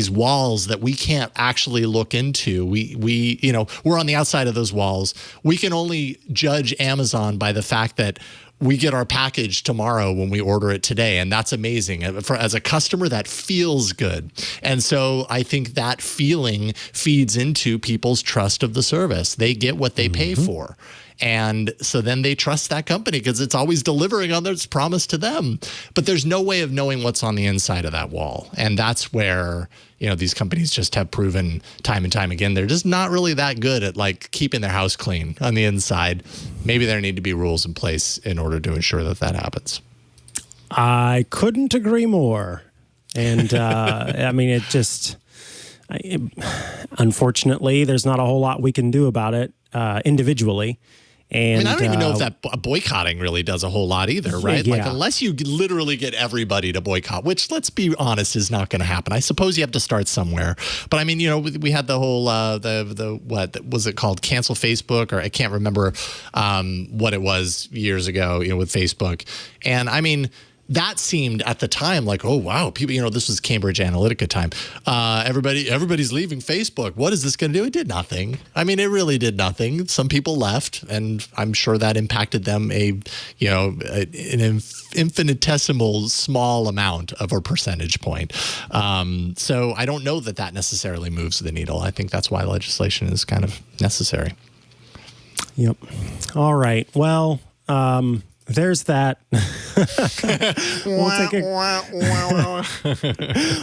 walls that we can't actually look into. We're on the outside of those walls. We can only judge Amazon by the fact that we get our package tomorrow when we order it today. And that's amazing. As a customer, that feels good. And so I think that feeling feeds into people's trust of the service. They get what they pay for. And so then they trust that company because it's always delivering on its promise to them. But there's no way of knowing what's on the inside of that wall. And that's where, these companies just have proven time and time again, they're just not really that good at keeping their house clean on the inside. Maybe there need to be rules in place in order to ensure that happens. I couldn't agree more. And unfortunately, there's not a whole lot we can do about it individually. And I don't even know if that boycotting really does a whole lot either, right? Yeah. Unless you literally get everybody to boycott, which, let's be honest, is not going to happen. I suppose you have to start somewhere. But we had the whole what was it called? Cancel Facebook, or I can't remember what it was years ago, with Facebook. And that seemed at the time like, oh, wow, people, this was Cambridge Analytica time. Everybody's leaving Facebook. What is this going to do? It did nothing. It really did nothing. Some people left, and I'm sure that impacted them an infinitesimal small amount of a percentage point. So I don't know that necessarily moves the needle. I think that's why legislation is kind of necessary. Yep. All right. Well, there's that.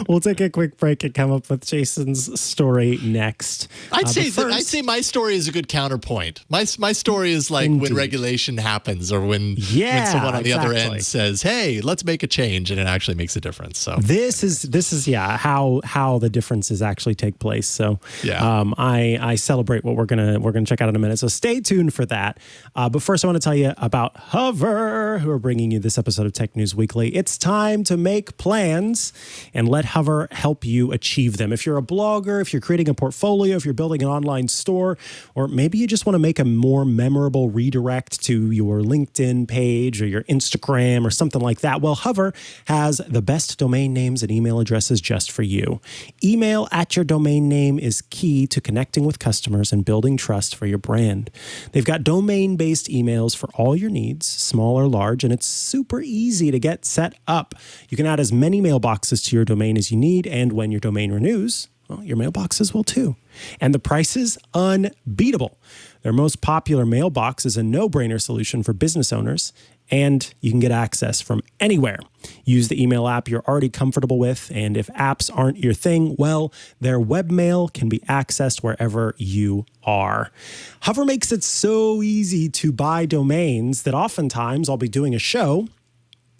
We'll take a quick break and come up with Jason's story next. I'd say my story is a good counterpoint. My story is like when regulation happens, or when someone on the other end says, "Hey, let's make a change," and it actually makes a difference. So this is how the differences actually take place. So I celebrate what we're gonna check out in a minute. So stay tuned for that. But first, I want to tell you about Hover, who are bringing you this episode of Tech News Weekly. It's time to make plans and let Hover help you achieve them. If you're a blogger, if you're creating a portfolio, if you're building an online store, or maybe you just want to make a more memorable redirect to your LinkedIn page or your Instagram or something like that, well, Hover has the best domain names and email addresses just for you. Email at your domain name is key to connecting with customers and building trust for your brand. They've got domain-based emails for all your needs, small or large, and it's super easy to get set up. You can add as many mailboxes to your domain as you need, and when your domain renews, well, your mailboxes will too. And the price is unbeatable. Their most popular mailbox is a no-brainer solution for business owners, and you can get access from anywhere. Use the email app you're already comfortable with, and if apps aren't your thing, well, their webmail can be accessed wherever you are. Hover makes it so easy to buy domains that oftentimes I'll be doing a show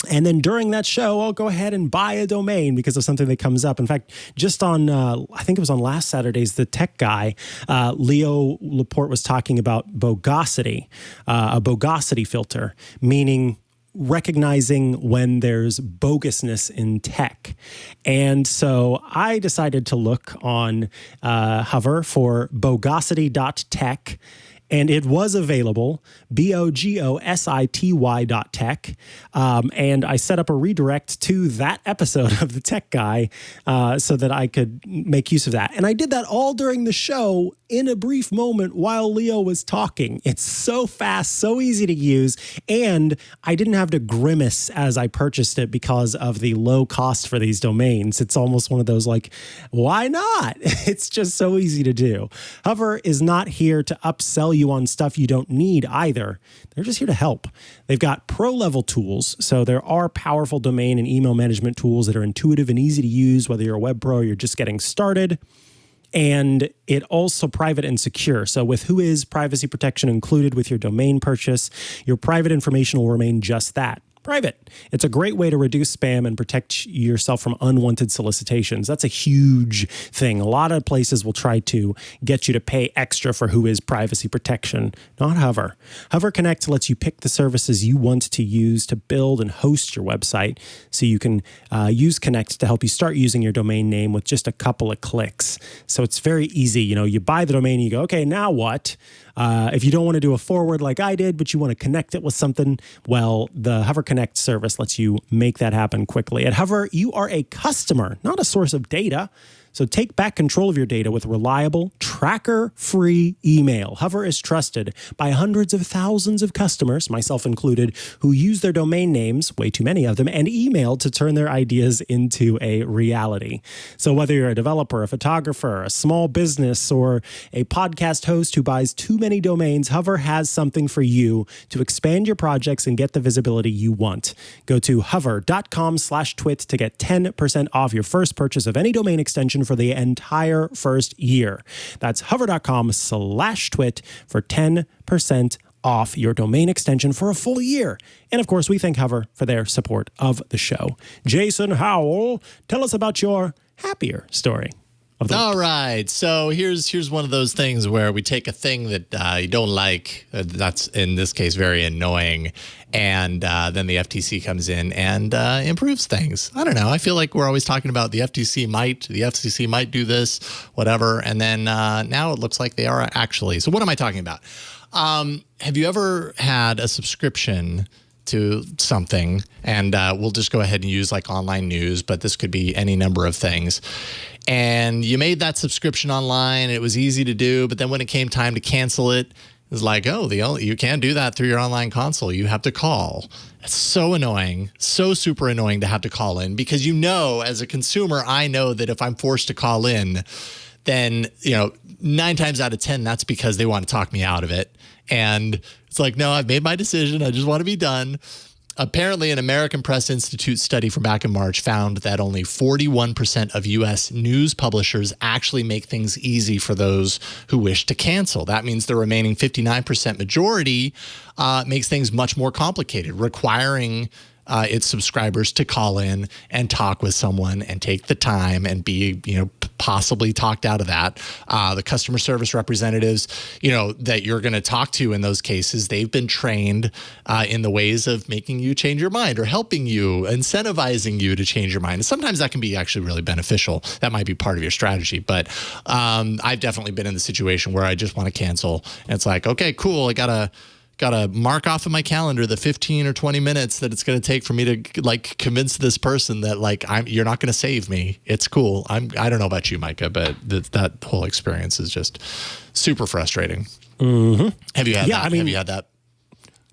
And then during that show, I'll go ahead and buy a domain because of something that comes up. In fact, just on, I think it was on last Saturday's The Tech Guy, Leo Laporte was talking about bogosity, a bogosity filter, meaning recognizing when there's bogusness in tech. And so I decided to look on Hover for bogosity.tech. And it was available, bogosity.tech. And I set up a redirect to that episode of The Tech Guy so that I could make use of that. And I did that all during the show in a brief moment while Leo was talking. It's so fast, so easy to use. And I didn't have to grimace as I purchased it because of the low cost for these domains. It's almost one of those like, why not? It's just so easy to do. Hover is not here to upsell you on stuff you don't need either. They're just here to help. They've got pro level tools. So there are powerful domain and email management tools that are intuitive and easy to use, whether you're a web pro or you're just getting started. And it also private and secure. So with Whois privacy protection included with your domain purchase, your private information will remain just that. Private. It's a great way to reduce spam and protect yourself from unwanted solicitations. That's a huge thing. A lot of places will try to get you to pay extra for Whois privacy protection, not Hover. Hover Connect lets you pick the services you want to use to build and host your website. So you can use Connect to help you start using your domain name with just a couple of clicks. So it's very easy. You know, you buy the domain, you go, okay, now what? If you don't want to do a forward like I did, but you want to connect it with something, well, the Hover Connect service lets you make that happen quickly. At Hover, you are a customer, not a source of data. So take back control of your data with reliable, tracker-free email. Hover is trusted by hundreds of thousands of customers, myself included, who use their domain names, way too many of them, and email to turn their ideas into a reality. So whether you're a developer, a photographer, a small business, or a podcast host who buys too many domains, Hover has something for you to expand your projects and get the visibility you want. Go to hover.com/twit to get 10% off your first purchase of any domain extension for the entire first year. That's hover.com/twit for 10% off your domain extension for a full year. And of course, we thank Hover for their support of the show. Jason Howell, tell us about your happier story. All right. So here's one of those things where we take a thing that you don't like, that's in this case very annoying, and then the FTC comes in and improves things. I don't know. I feel like we're always talking about the FTC might do this, whatever, and then now it looks like they are actually. So what am I talking about? Have you ever had a subscription to something, and we'll just go ahead and use like online news, but this could be any number of things. And you made that subscription online, it was easy to do, but then when it came time to cancel it, it was like, oh, you can't do that through your online console. You have to call. It's so annoying, so super annoying to have to call in, because as a consumer, I know that if I'm forced to call in, then 9 times out of 10, that's because they want to talk me out of it. And it's like, no, I've made my decision. I just want to be done. Apparently, an American Press Institute study from back in March found that only 41% of U.S. news publishers actually make things easy for those who wish to cancel. That means the remaining 59% majority makes things much more complicated, requiring its subscribers to call in and talk with someone and take the time and be, possibly talked out of that. The customer service representatives, that you're going to talk to in those cases, they've been trained in the ways of making you change your mind or helping you, incentivizing you to change your mind. And sometimes that can be actually really beneficial. That might be part of your strategy. But I've definitely been in the situation where I just want to cancel. And it's like, okay, cool. I got to mark off in my calendar the 15 or 20 minutes that it's going to take for me to like convince this person that like you're not going to save me. It's cool. I don't know about you, Mikah, but that whole experience is just super frustrating. Mm-hmm. Have you had that? Have you had that?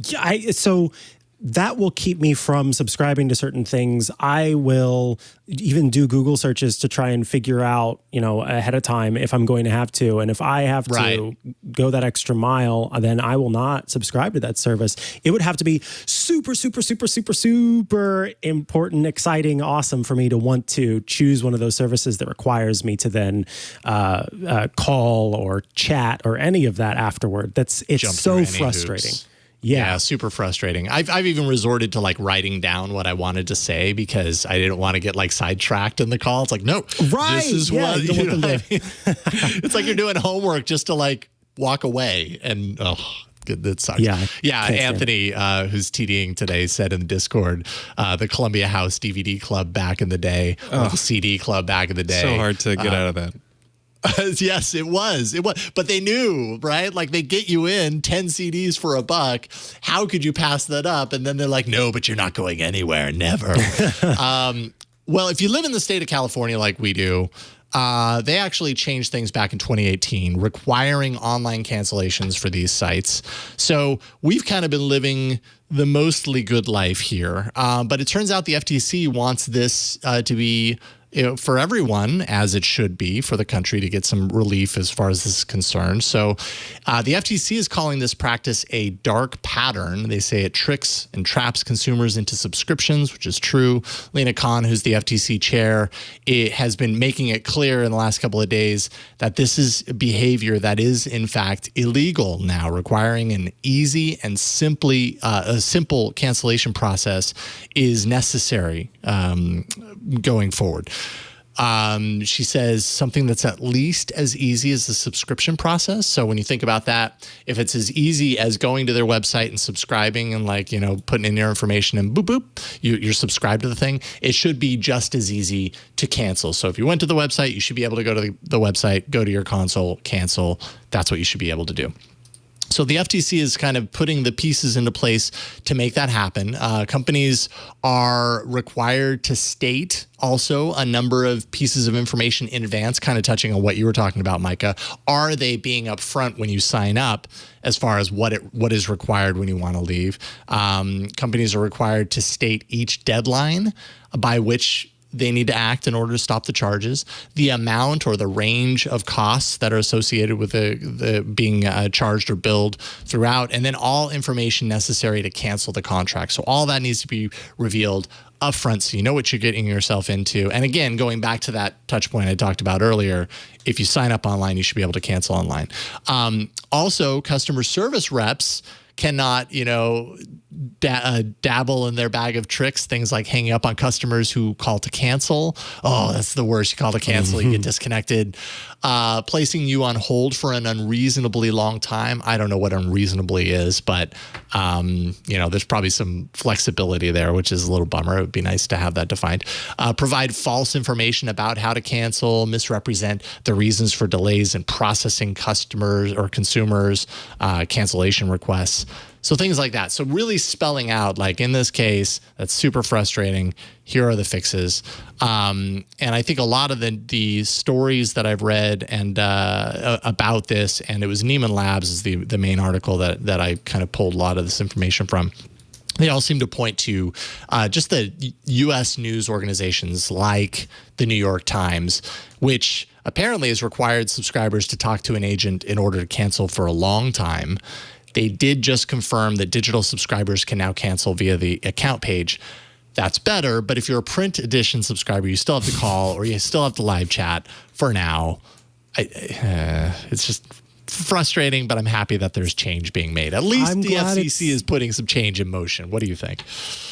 Yeah. So that will keep me from subscribing to certain things. I will even do Google searches to try and figure out, ahead of time if I'm going to have to. And if I have to go that extra mile, then I will not subscribe to that service. It would have to be super, super, super, super, super important, exciting, awesome for me to want to choose one of those services that requires me to then call or chat or any of that afterward. It's so frustrating. Hoops. Yeah. Super frustrating. I've even resorted to like writing down what I wanted to say because I didn't want to get like sidetracked in the call. It's like, no, this is what, you know what I mean? It's like you're doing homework just to like walk away, and that sucks. Yeah. Anthony, who's TDing today, said in the Discord, the Columbia House DVD Club back in the day, or the CD Club back in the day. So hard to get out of that. Yes, it was. But they knew, right? Like they get you in 10 CDs for $1. How could you pass that up? And then they're like, no, but you're not going anywhere. Never. Well, if you live in the state of California like we do, they actually changed things back in 2018, requiring online cancellations for these sites. So we've kind of been living the mostly good life here. But it turns out the FTC wants this to be for everyone, as it should be, for the country to get some relief as far as this is concerned. So the FTC is calling this practice a dark pattern. They say it tricks and traps consumers into subscriptions, which is true. Lena Khan, who's the FTC chair, has been making it clear in the last couple of days that this is behavior that is, in fact, illegal now, requiring an easy and a simple cancellation process is necessary going forward. She says something that's at least as easy as the subscription process. So when you think about that, if it's as easy as going to their website and subscribing and putting in your information and boop, boop, you're subscribed to the thing, it should be just as easy to cancel. So if you went to the website, you should be able to go to the website, go to your console, cancel. That's what you should be able to do. So the FTC is kind of putting the pieces into place to make that happen. Companies are required to state also a number of pieces of information in advance, kind of touching on what you were talking about, Mikah. Are they being upfront when you sign up as far as what is required when you want to leave? Companies are required to state each deadline by which they need to act in order to stop the charges, the amount or the range of costs that are associated with the being charged or billed throughout, and then all information necessary to cancel the contract. So all that needs to be revealed upfront so you know what you're getting yourself into. And again, going back to that touch point I talked about earlier, if you sign up online, you should be able to cancel online. Also, customer service reps cannot, dabble in their bag of tricks, things like hanging up on customers who call to cancel. Oh, that's the worst. You call to cancel, you get disconnected. Placing you on hold for an unreasonably long time. I don't know what unreasonably is, but, there's probably some flexibility there, which is a little bummer. It would be nice to have that defined. Provide false information about how to cancel, misrepresent the reasons for delays in processing customers or consumers' cancellation requests. So things like that. So really spelling out, like in this case, that's super frustrating. Here are the fixes. And I think a lot of the stories that I've read and about this, and it was Neiman Labs is the main article that I kind of pulled a lot of this information from. They all seem to point to just the U.S. news organizations like the New York Times, which apparently has required subscribers to talk to an agent in order to cancel for a long time. They did just confirm that digital subscribers can now cancel via the account page. That's better, but if you're a print edition subscriber, you still have to call or you still have to live chat for now. It's just frustrating, but I'm happy that there's change being made. At least the FCC is putting some change in motion. What do you think?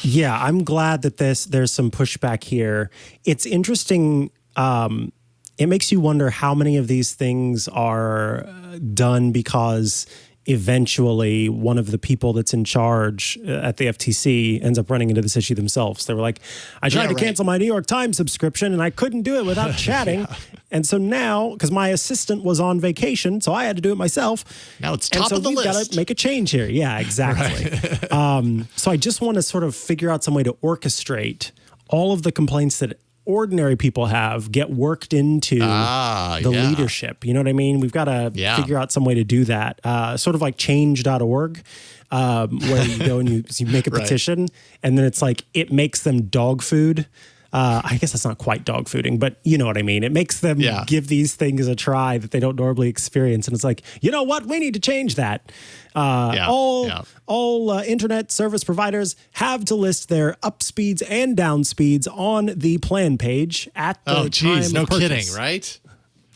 Yeah, I'm glad that there's some pushback here. It's interesting. It makes you wonder how many of these things are done because eventually one of the people that's in charge at the FTC ends up running into this issue themselves. They were like, I tried to cancel my New York Times subscription and I couldn't do it without chatting. Yeah. And so now, because my assistant was on vacation, so I had to do it myself. Now it's top of the list. Got to make a change here. Yeah, exactly. Right. So I just want to sort of figure out some way to orchestrate all of the complaints that ordinary people have get worked into the leadership. You know what I mean? We've got to figure out some way to do that. Sort of like change.org, where you go and you make a petition and then it's like, it makes them dog food. I guess that's not quite dog fooding, but you know what I mean? It makes them give these things a try that they don't normally experience. And it's like, you know what? We need to change that. All internet service providers have to list their up speeds and down speeds on the plan page at the time of purchase. No kidding, right?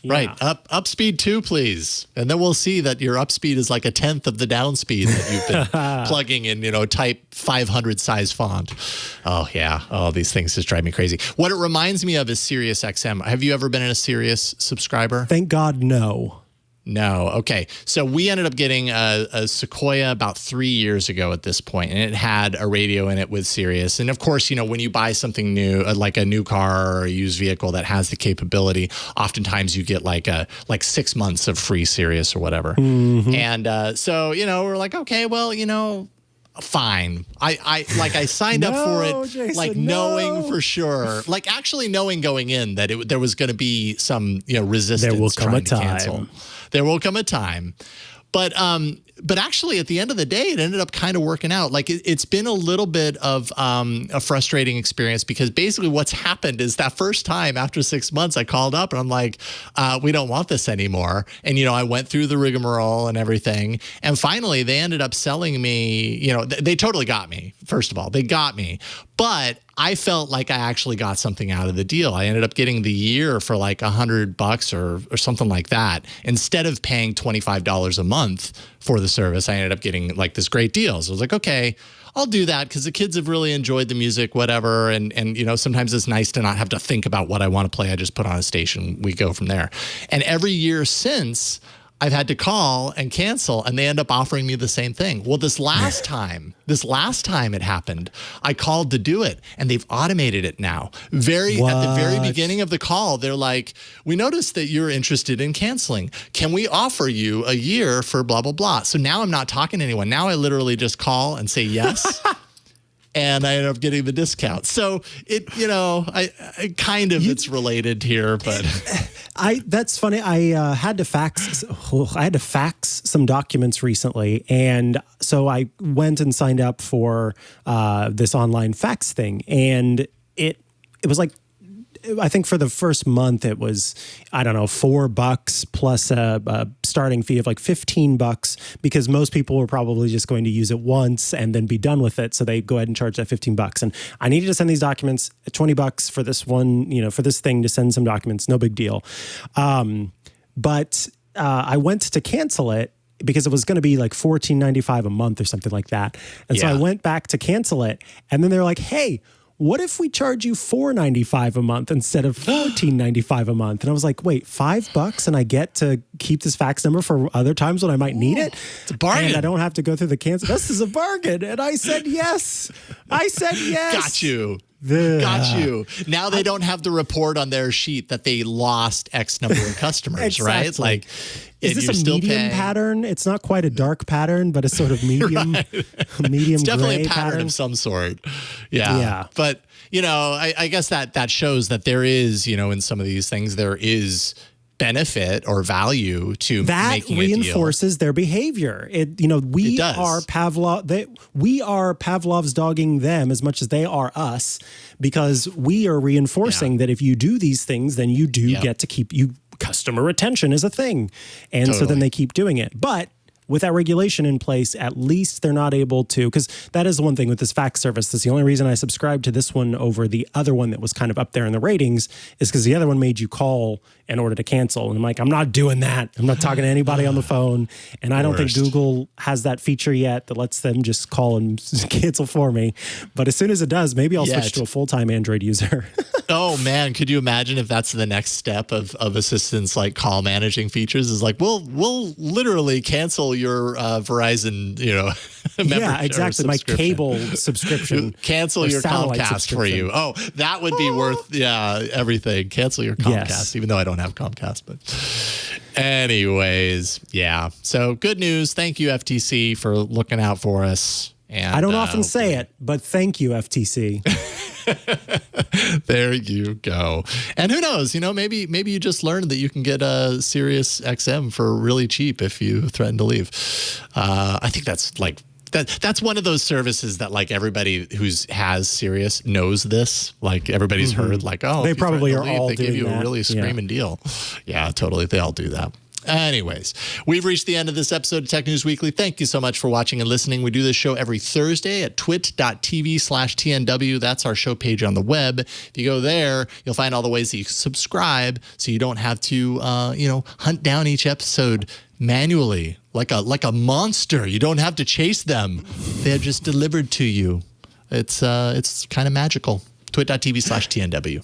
Right. Up speed 2, please. And then we'll see that your up speed is like a 10th of the down speed that you've been plugging in, type 500 size font. Oh, yeah. Oh, these things just drive me crazy. What it reminds me of is Sirius XM. Have you ever been a Sirius subscriber? Thank God, no. No. Okay. So we ended up getting a Sequoia about 3 years ago at this point, and it had a radio in it with Sirius. And of course, when you buy something new, like a new car or a used vehicle that has the capability, oftentimes you get like 6 months of free Sirius or whatever. Mm-hmm. And so, we're like, okay, well, fine. I signed up for it, Jason, knowing for sure, actually knowing going in that there was going to be some, resistance. There will come a time. Cancel. There will come a time. But actually, at the end of the day, it ended up kind of working out. It's been a little bit of a frustrating experience because basically what's happened is that first time after 6 months, I called up and I'm like, we don't want this anymore. And, I went through the rigmarole and everything. And finally, they ended up selling me, they totally got me. First of all, they got me. But I felt like I actually got something out of the deal. I ended up getting the year for like $100 or something like that. Instead of paying $25 a month for the service, I ended up getting like this great deal. So I was like, okay, I'll do that because the kids have really enjoyed the music, whatever. And sometimes it's nice to not have to think about what I want to play. I just put on a station. We go from there. And every year since, I've had to call and cancel, and they end up offering me the same thing. Well, this last time it happened, I called to do it, and they've automated it now. At the very beginning of the call, they're like, we noticed that you're interested in canceling. Can we offer you a year for blah, blah, blah? So now I'm not talking to anyone. Now I literally just call and say yes. And I ended up getting the discount. So I kind of it's related here, but that's funny. I had to fax some documents recently, and so I went and signed up for this online fax thing, and it was like, I think for the first month it was, I don't know, $4 plus a starting fee of like $15 because most people were probably just going to use it once and then be done with it. So they go ahead and charge that $15. And I needed to send these documents at $20 for this one, for this thing to send some documents. No big deal. But I went to cancel it because it was going to be like $14.95 a month or something like that. And so I went back to cancel it. And then they're like, hey, what if we charge you $4.95 a month instead of $14.95 a month? And I was like, wait, $5 and I get to keep this fax number for other times when I might need it? It's a bargain. And I don't have to go through the cancel. This is a bargain. And I said yes. Got you. Got you. Now they don't have the report on their sheet that they lost X number of customers, exactly. Right? Like, is this a medium pattern? It's not quite a dark pattern, but a sort of medium, medium. It's definitely gray a pattern of some sort. Yeah. But I guess that shows that there is, in some of these things, there is benefit or value to making a deal. That reinforces their behavior. We are Pavlov's dogging them as much as they are us, because we are reinforcing that if you do these things, then you do get to keep customer retention is a thing. And so then they keep doing it. But with that regulation in place, at least they're not able to, because that is the one thing with this fax service. That's the only reason I subscribed to this one over the other one that was kind of up there in the ratings, is because the other one made you call in order to cancel. And I'm like, I'm not doing that. I'm not talking to anybody on the phone. And I don't think Google has that feature yet that lets them just call and cancel for me. But as soon as it does, maybe I'll switch to a full-time Android user. Oh man, could you imagine if that's the next step of assistance, like call managing features, is like, we'll literally cancel your Verizon, yeah, exactly. My cable subscription. Cancel your Comcast for you. Oh, that would be worth everything. Cancel your Comcast, even though I don't have Comcast. But anyways, yeah. So good news. Thank you, FTC, for looking out for us. And I don't often say it, but thank you, FTC. There you go. And who knows, maybe you just learned that you can get a Sirius XM for really cheap if you threaten to leave. I think that's like that's one of those services that like everybody has Sirius knows this. Like everybody's heard like, oh, they probably are all they give you that. a really screaming deal. Yeah, totally. They all do that. Anyways, we've reached the end of this episode of Tech News Weekly. Thank you so much for watching and listening. We do this show every Thursday at twit.tv/TNW. That's our show page on the web. If you go there, you'll find all the ways that you can subscribe so you don't have to, hunt down each episode manually like a monster. You don't have to chase them. They're just delivered to you. It's kind of magical. twit.tv/TNW.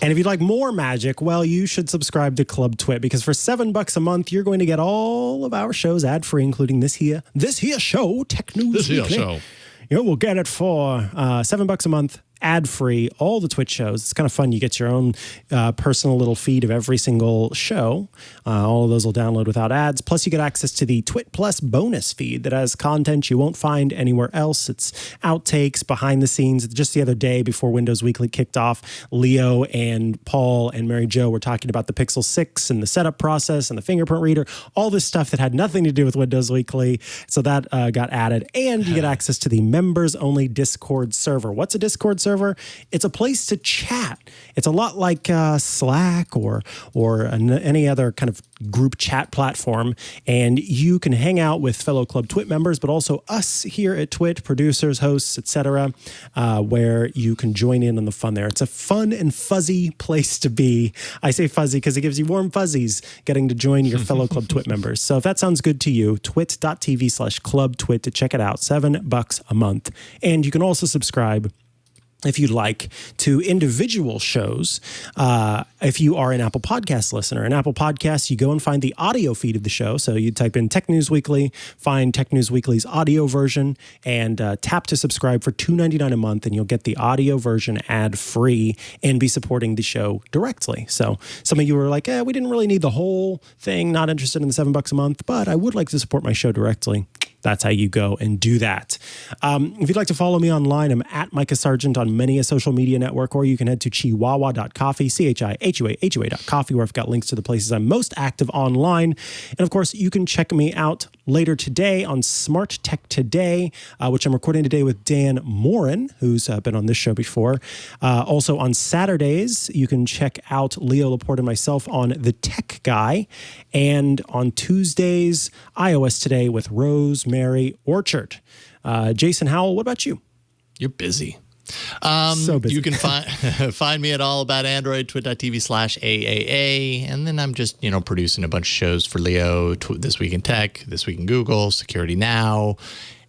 And if you'd like more magic, well, you should subscribe to Club Twit, because for $7 a month, you're going to get all of our shows ad-free, including this here show, Tech News Weekly. You will get it for $7 a month, ad-free, all the Twitch shows. It's kind of fun. You get your own personal little feed of every single show. All of those will download without ads. Plus, you get access to the Twit Plus bonus feed that has content you won't find anywhere else. It's outtakes, behind the scenes. Just the other day, before Windows Weekly kicked off, Leo and Paul and Mary Jo were talking about the Pixel 6 and the setup process and the fingerprint reader, all this stuff that had nothing to do with Windows Weekly. So that got added. And you get access to the members-only Discord server. What's a Discord server? It's a place to chat. It's a lot like Slack or any other kind of group chat platform, and you can hang out with fellow Club Twit members, but also us here at Twit, producers, hosts, etc., where you can join in on the fun there. It's a fun and fuzzy place to be. I say fuzzy because it gives you warm fuzzies getting to join your fellow Club Twit members. So if that sounds good to you, twit.tv/clubtwit to check it out. $7 a month. And you can also subscribe, if you'd like, to individual shows. If you are an Apple Podcast listener, in Apple Podcasts, you go and find the audio feed of the show. So you type in Tech News Weekly, find Tech News Weekly's audio version, and tap to subscribe for $2.99 a month, and you'll get the audio version ad-free and be supporting the show directly. So some of you were like, we didn't really need the whole thing, not interested in the $7 a month, but I would like to support my show directly. That's how you go and do that. If you'd like to follow me online, I'm at Mikah Sargent on many a social media network, or you can head to chihuahua.coffee, CHIHUA.coffee, where I've got links to the places I'm most active online. And of course, you can check me out later today on Smart Tech Today, which I'm recording today with Dan Morin, who's been on this show before. Also on Saturdays, you can check out Leo Laporte and myself on The Tech Guy. And on Tuesdays, iOS Today with Rosemary Orchard. Jason Howell, what about you? You're busy. So busy. You can find me at All About Android, twit.tv/AAA. And then I'm just, producing a bunch of shows for Leo, This Week in Tech, This Week in Google, Security Now,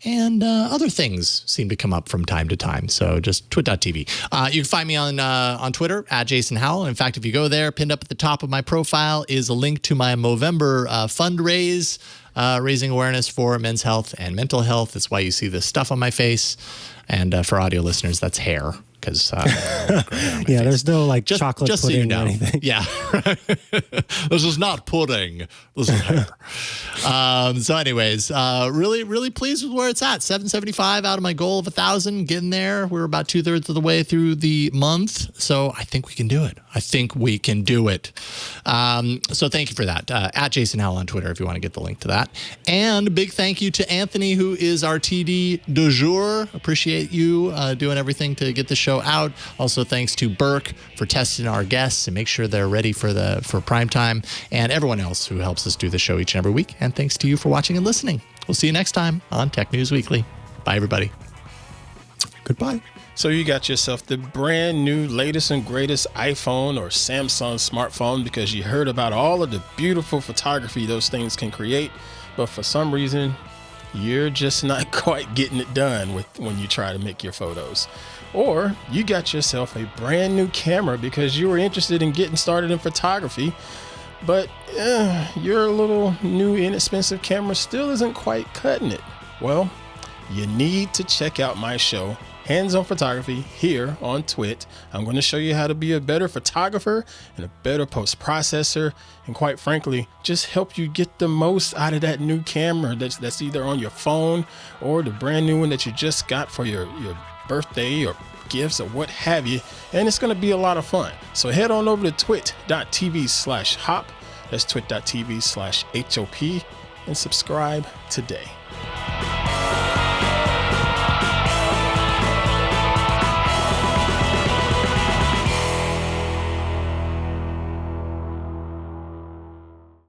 and other things seem to come up from time to time. So just twit.tv. You can find me on Twitter at Jason Howell. In fact, if you go there, pinned up at the top of my profile is a link to my Movember fundraise, raising awareness for men's health and mental health. That's why you see this stuff on my face. And for audio listeners, that's hair. Because there's no chocolate just pudding so you know. or anything. Yeah, this is not pudding. This is hair. So, anyways, really, really pleased with where it's at. 775 out of my goal of 1,000. Getting there. We're about 2/3 of the way through the month, so I think we can do it. So thank you for that. At Jason Howell on Twitter, if you want to get the link to that. And a big thank you to Anthony, who is our TD du jour. Appreciate you doing everything to get the show out. Also, thanks to Burke for testing our guests and make sure they're ready for prime time, and everyone else who helps us do the show each and every week. And thanks to you for watching and listening. We'll see you next time on Tech News Weekly. Bye, everybody. Goodbye. So you got yourself the brand new latest and greatest iPhone or Samsung smartphone because you heard about all of the beautiful photography those things can create, but for some reason you're just not quite getting it done when you try to make your photos. Or you got yourself a brand new camera because you were interested in getting started in photography, but your little new inexpensive camera still isn't quite cutting it. Well, you need to check out my show, Hands-On Photography, here on Twit. I'm going to show you how to be a better photographer and a better post-processor, and quite frankly, just help you get the most out of that new camera that's either on your phone or the brand new one that you just got for your birthday or gifts or what have you. And it's going to be a lot of fun. So head on over to twit.tv/hop. That's twit.tv/HOP and subscribe today.